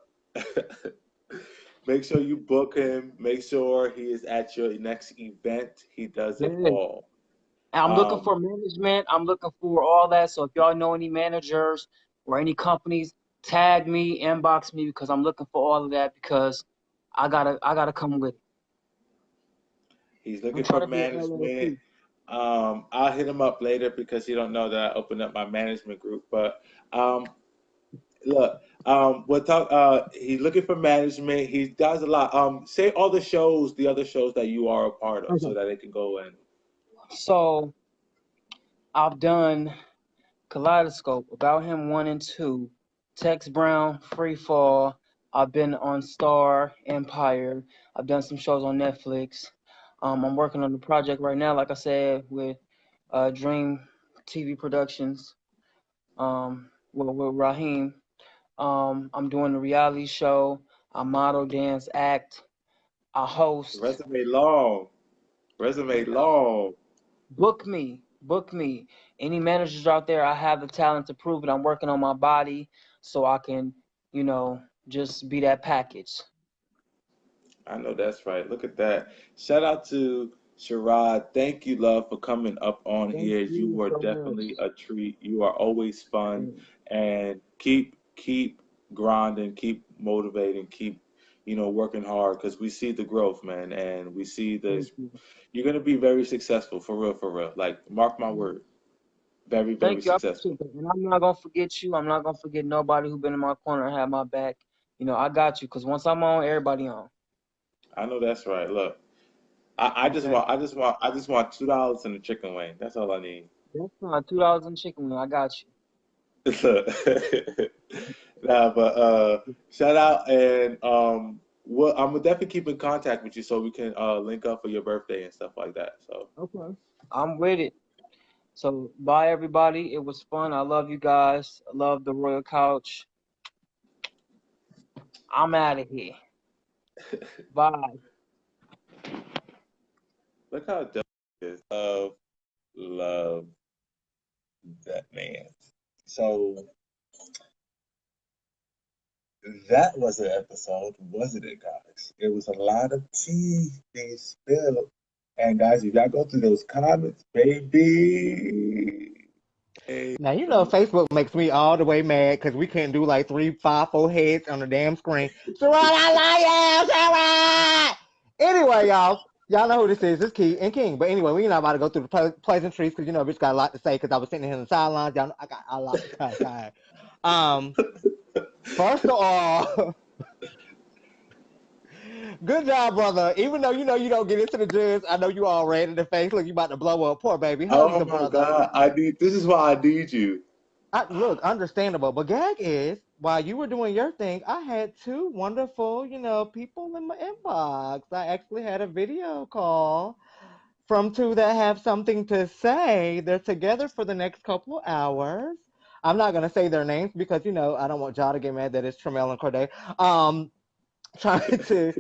make sure you book him. Make sure he is at your next event. He does it Yeah. all. And I'm looking Um, for management. I'm looking for all that. So if y'all know any managers or any companies, tag me, inbox me because I'm looking for all of that because I gotta come with it. he's I'm looking trying for to be an management. LLC. I'll hit him up later because he don't know that I opened up my management group. But um, look, we'll talk. He's looking for management. He does a lot. Say all the shows, the other shows that you are a part of, so Okay. that they can go in. So I've done Kaleidoscope, About Him 1 and 2, Tex Brown, Free Fall. I've been on Star, Empire. I've done some shows on Netflix. I'm working on the project right now, like I said, with Dream TV Productions, with Raheem. I'm doing a reality show. I model, dance, act. I host. Resume long, resume Yeah. long. Book me, book me. Any managers out there, I have the talent to prove it. I'm working on my body so I can, you know, just be that package. I know that's right. Look at that. Shout out to Sherrod. Thank you, love, for coming up on Thank here. You you were so much. definitely a treat. You are always fun, Mm, and keep grinding, keep motivating, keep working hard because we see the growth, man, and we see thank this. you. You're gonna be very successful for real, for real. Like mark my word, very, very Thank you. I successful. appreciate that. And I'm not gonna forget you. I'm not gonna forget nobody who been in my corner and had my back. I got you because once I'm on, everybody on. I know that's right. Look, I just Okay. want, I just want $2 and a chicken wing. That's all I need. That's fine. $2 in chicken wing. I got Nah, but shout out and well, I'm gonna definitely keep in contact with you so we can link up for your birthday and stuff like that. So you. Okay. I'm with it. So bye everybody. It was fun. I love you guys. I love the Royal Couch. I'm out of here. Bye. look how dope it is. Love that man. So that was an episode, wasn't it, guys? It was a lot of tea being spilled. And guys, if y'all go through those comments, baby. Now you know Facebook makes me all the way mad because we couldn't do like three, five, four heads on the damn screen. Sherrod, I love you, Sherrod. Anyway, y'all know who this is. This is Key and King. But anyway, we're not about to go through the pleasantries because bitch got a lot to say because I was sitting here in the sidelines. Y'all know I got a lot to say. Um, First of all, good job, brother. Even though you don't get into the judge, I know you all red in the face. Look, you about to blow up. Poor baby. Hugs Oh the my brother. God, I need. This is why I need you. Look, understandable. But gag is, while you were doing your thing, I had two wonderful, people in my inbox. I actually had a video call from two that have something to say. They're together for the next couple of hours. I'm not gonna say their names because I don't want y'all to get mad that it's Tremel and Corday. Um, trying to,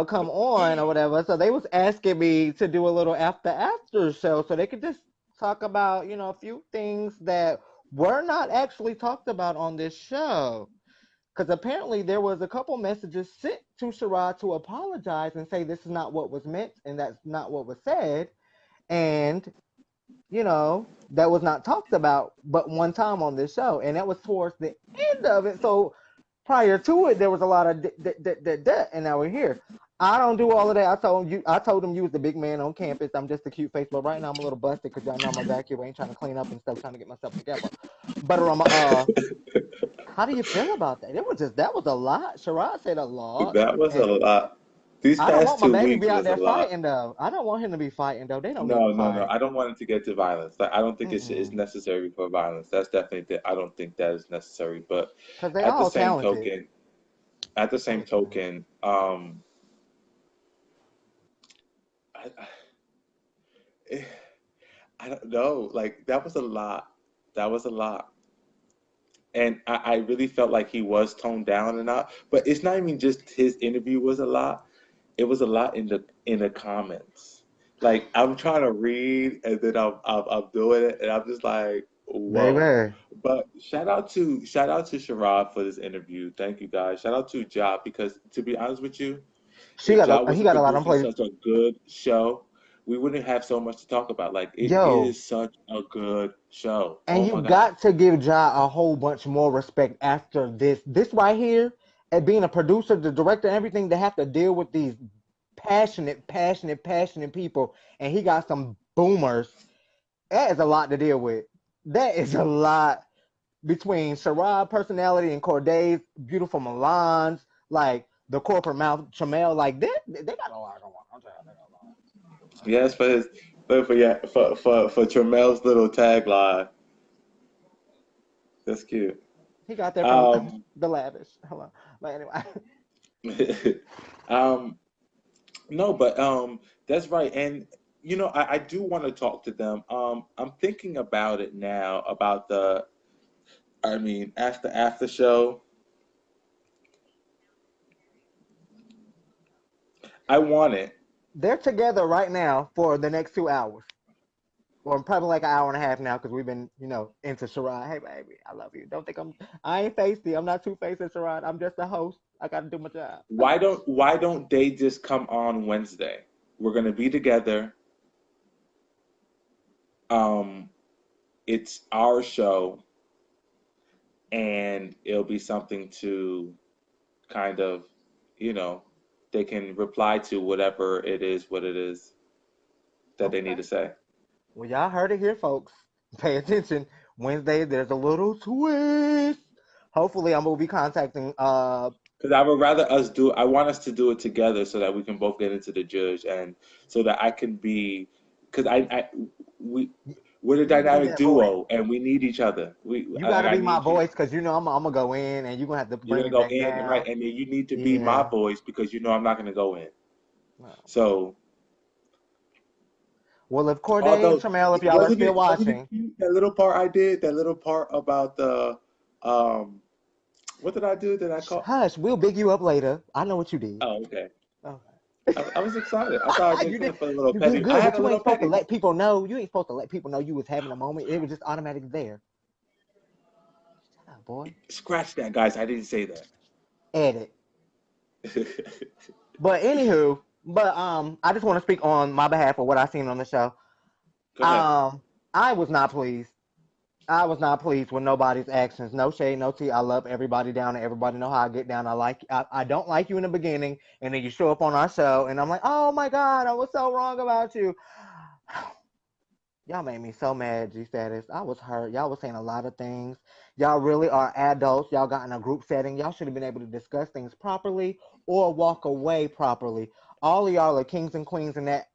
come on or whatever. So they was asking me to do a little after show so they could just talk about, a few things that were not actually talked about on this show. Because apparently there was a couple messages sent to Sherrod to apologize and say this is not what was meant and that's not what was said. And, that was not talked about but one time on this show. And that was towards the end of it. So prior to it, there was a lot of and now we're here. I don't do all of that. I told him you was the big man on campus. I'm just a cute face, but right now I'm a little busted because y'all know I'm evacuating, trying to clean up and stuff, trying to get myself together. But how do you feel about that? That was a lot. Sherrod said a lot, That was a and lot. These I don't want past my two baby to weeks be out was a there lot. fighting though. I don't want him to be fighting though. They don't need No, to no, no. fight. I don't want it to get to violence. Like, I don't think it's Mm-mm. necessary for violence. That's definitely. I don't think that is necessary. But Cause they at the all same talented. token, at the same All talented. token, I, I, I don't know. Like, that was a lot. That was a lot. And I really felt like he was toned down enough. But it's not even just his interview was a lot. It was a lot in the comments. Like, I'm trying to read, and then I'm doing it, and I'm just like, whoa. Baby. But shout out to Sherrod for this interview. Thank you guys. Shout out to Job, because to be honest with you, if Job He wasn't got a lot on producing plate. such a good show, we wouldn't have so much to talk about. Like, it Yo, is such a good show. and Oh you my God. got to give Ja a whole bunch more respect after this. This right here, and being a producer, the director, and everything, they have to deal with these passionate people, and he got some boomers. That is a lot to deal with. That is a lot between Sherrod personality and Corday's beautiful Milans, like the corporate mouth Chamel, like they got a lot going on. I'm telling you, they got a lot. Yes, for his, for yeah, for Tramel's little tagline. That's cute. He got there from Um, the lavish. Hello, but anyway, um, no, but that's right. And I do want to talk to them. I'm thinking about it now about I mean, after show. I want it. they're together right now for the next 2 hours, or probably like an hour and a half now because we've been, into Sherrod. Hey, baby, I love you. Don't think I ain't feisty. I'm not two faced at Sherrod. I'm just a host. I got to do my job. Why don't they just come on Wednesday? We're gonna be together. Um, it's our show, and it'll be something to kind of, you know, they can reply to whatever it is, what it is that they need Okay. to say. Well, y'all heard it here, folks. Pay attention. Wednesday, there's a little twist. Hopefully, I'm gonna be contacting. Because I would rather us do. I want us to do it together so that we can both get into the judge, and so that I can be. Because we, we're the You need to be dynamic that voice. duo, and we need each other. You got Like, to I be my need you. voice because I'm gonna go in and you're gonna have to You're bring gonna me go back in, right, down. and then you need to be my Yeah. voice because I'm not gonna go in. No. So, Well, if Corday and although, Tramel, if y'all are wasn't still it watching, cute, that little part I did, that little part about the um what did I do? Did I call? hush, we'll big you up later. I know what you did. Oh, okay. Okay. I was excited. I thought I You did did. good for a little You did petty. I good, had but a you ain't little supposed to petty. let people know. You ain't supposed to let people know you was having a moment. It was just automatic there. Shut up, boy. Scratch that, guys. I didn't say that. Edit. But anywho, I just want to speak on my behalf of what I seen on the show. Go ahead. Um, I was not pleased. I was not pleased with nobody's actions. No shade, no tea. I love everybody down there. Everybody know how I get down. I don't like you in the beginning, and then you show up on our show, and I'm like, oh my God, I was so wrong about you. Y'all made me so mad, G Status. I was hurt. Y'all was saying a lot of things. Y'all really are adults. Y'all got in a group setting. Y'all should have been able to discuss things properly or walk away properly. All of y'all are kings and queens on that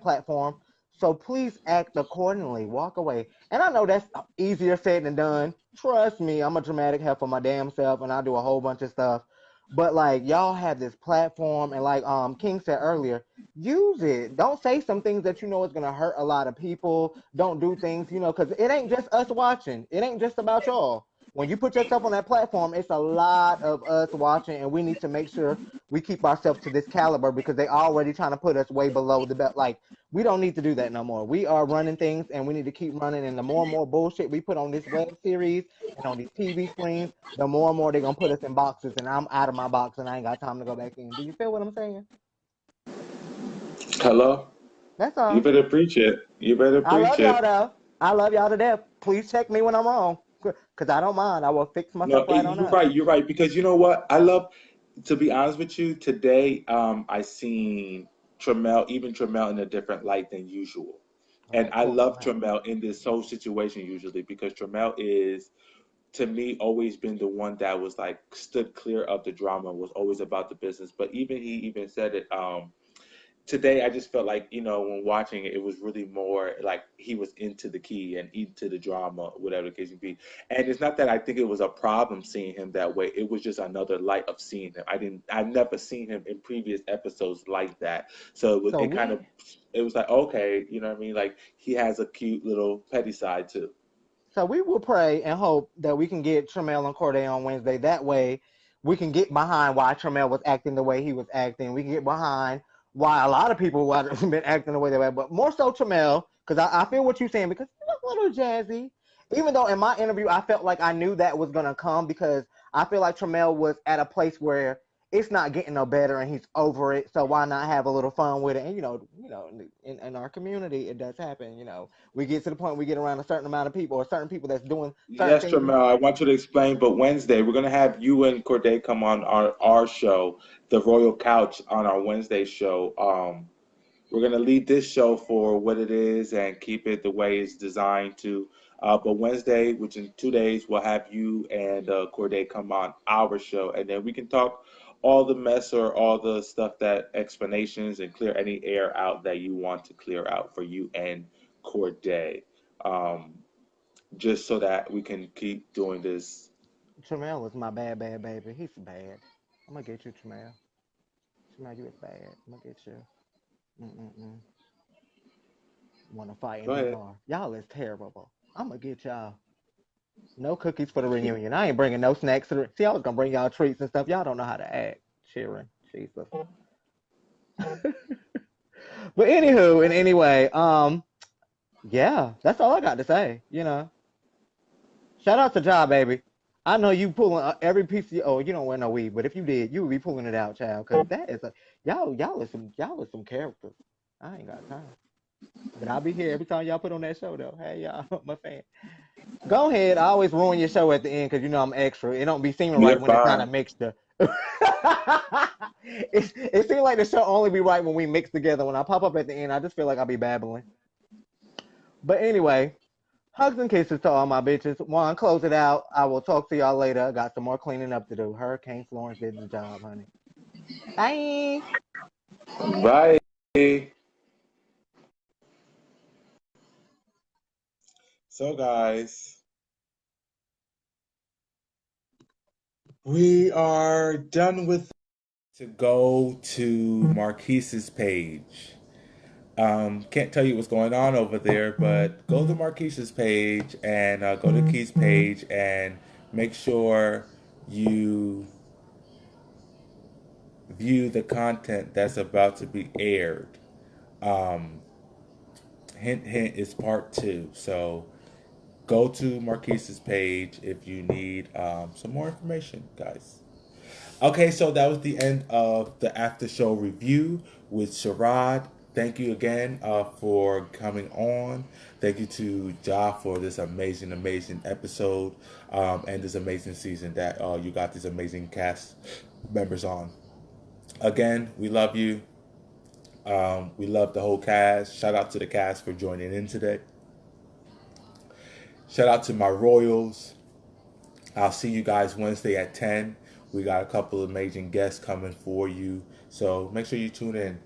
platform. So please act accordingly. Walk away. And I know that's easier said than done. Trust me, I'm a dramatic hell for my damn self, and I do a whole bunch of stuff. But like y'all have this platform, and like King said earlier, use it. Don't say some things that you know is gonna hurt a lot of people. Don't do things, because it ain't just us watching. It ain't just about y'all. When you put yourself on that platform, it's a lot of us watching, and we need to make sure we keep ourselves to this caliber because they already trying to put us way below the belt. Like we don't need to do that no more. We are running things, and we need to keep running. And the more and more bullshit we put on this web series and on these TV screens, the more and more they're gonna put us in boxes. And I'm out of my box, and I ain't got time to go back in. Do you feel what I'm saying? Hello. That's You all. better preach it. You better I preach love y'all it. though. I love y'all to death. Please check me when I'm wrong, cause I don't mind. I will fix No, myself right on you're up. right. You're right because you know what? I love. To be honest with you, today I seen even Tremel in a different light than usual. All And right, I cool. I'm love happy. Tremel in this whole situation usually because Tremel is to me always been the one that was like stood clear of the drama, was always about the business. But even he even said it today. I just felt like, when watching it, it was really more like he was into the key and into the drama, whatever the case may be. And it's not that I think it was a problem seeing him that way. It was just another light of seeing him. I've never seen him in previous episodes like that. So So we it was like, okay, you know what I mean? Like he has a cute little petty side too. So we will pray and hope that we can get Tremel and Corday on Wednesday. That way, we can get behind why Tremel was acting the way he was acting. We can get behind why a lot of people have been acting the way they were, but more so Tremel, because I feel what you're saying, because you look a little jazzy. Even though in my interview I felt like I knew that was gonna come, because I feel like Tremel was at a place where it's not getting no better and he's over it. So why not have a little fun with it? And in our community it does happen. We get to the point we get around a certain amount of people or certain people that's doing certain Yes, things. Tramel, I want you to explain, but Wednesday we're gonna have you and Corday come on our show, the Royal Couch, on our Wednesday show. We're gonna leave this show for what it is and keep it the way it's designed to. But Wednesday, which in 2 days, we'll have you and Corday come on our show, and then we can talk all the mess or all the stuff that explanations and clear any air out that you want to clear out for you and Corday. Um, just so that we can keep doing this. Tremel was my bad, bad baby. He's bad. I'm gonna get you, Tremel. Tremel, you was bad. I'm gonna get you. Mm-mm-mm. Want to fight Go ahead. anymore? Y'all is terrible. I'm gonna get y'all. No cookies for the reunion. I ain't bringing no snacks to the. See, I was gonna bring y'all treats and stuff. Y'all don't know how to act. Cheering, Jesus. But anywho, in any way, yeah, that's all I got to say. Shout out to Ja, baby. I know you pulling every piece of oh, you don't wear no weed, but if you did, you would be pulling it out, child. Cause that is a y'all are some characters. I ain't got time, but I'll be here every time y'all put on that show though. Hey y'all, my fan. Go ahead. I always ruin your show at the end because I'm extra. It don't be seeming You're right when it's not a fine. mixture. it seems like the show only be right when we mix together. When I pop up at the end, I just feel like I'll be babbling. But anyway, hugs and kisses to all my bitches. Juan, close it out. I will talk to y'all later. I got some more cleaning up to do. Hurricane Florence did the job, honey. Bye. Bye. So, guys, we are done with. To go to Marquise's page. Can't tell you what's going on over there, but go to Marquise's page and go to Key's page and make sure you view the content that's about to be aired. Um, hint, hint is part two. So go to Marquise's page if you need some more information, guys. Okay, so that was the end of the after show review with Sherrod. Thank you again for coming on. Thank you to Ja for this amazing, amazing episode and this amazing season that you got these amazing cast members on. Again, we love you. We love the whole cast. Shout out to the cast for joining in today. Shout out to my Royals. I'll see you guys Wednesday at 10. We got a couple of amazing guests coming for you. So make sure you tune in.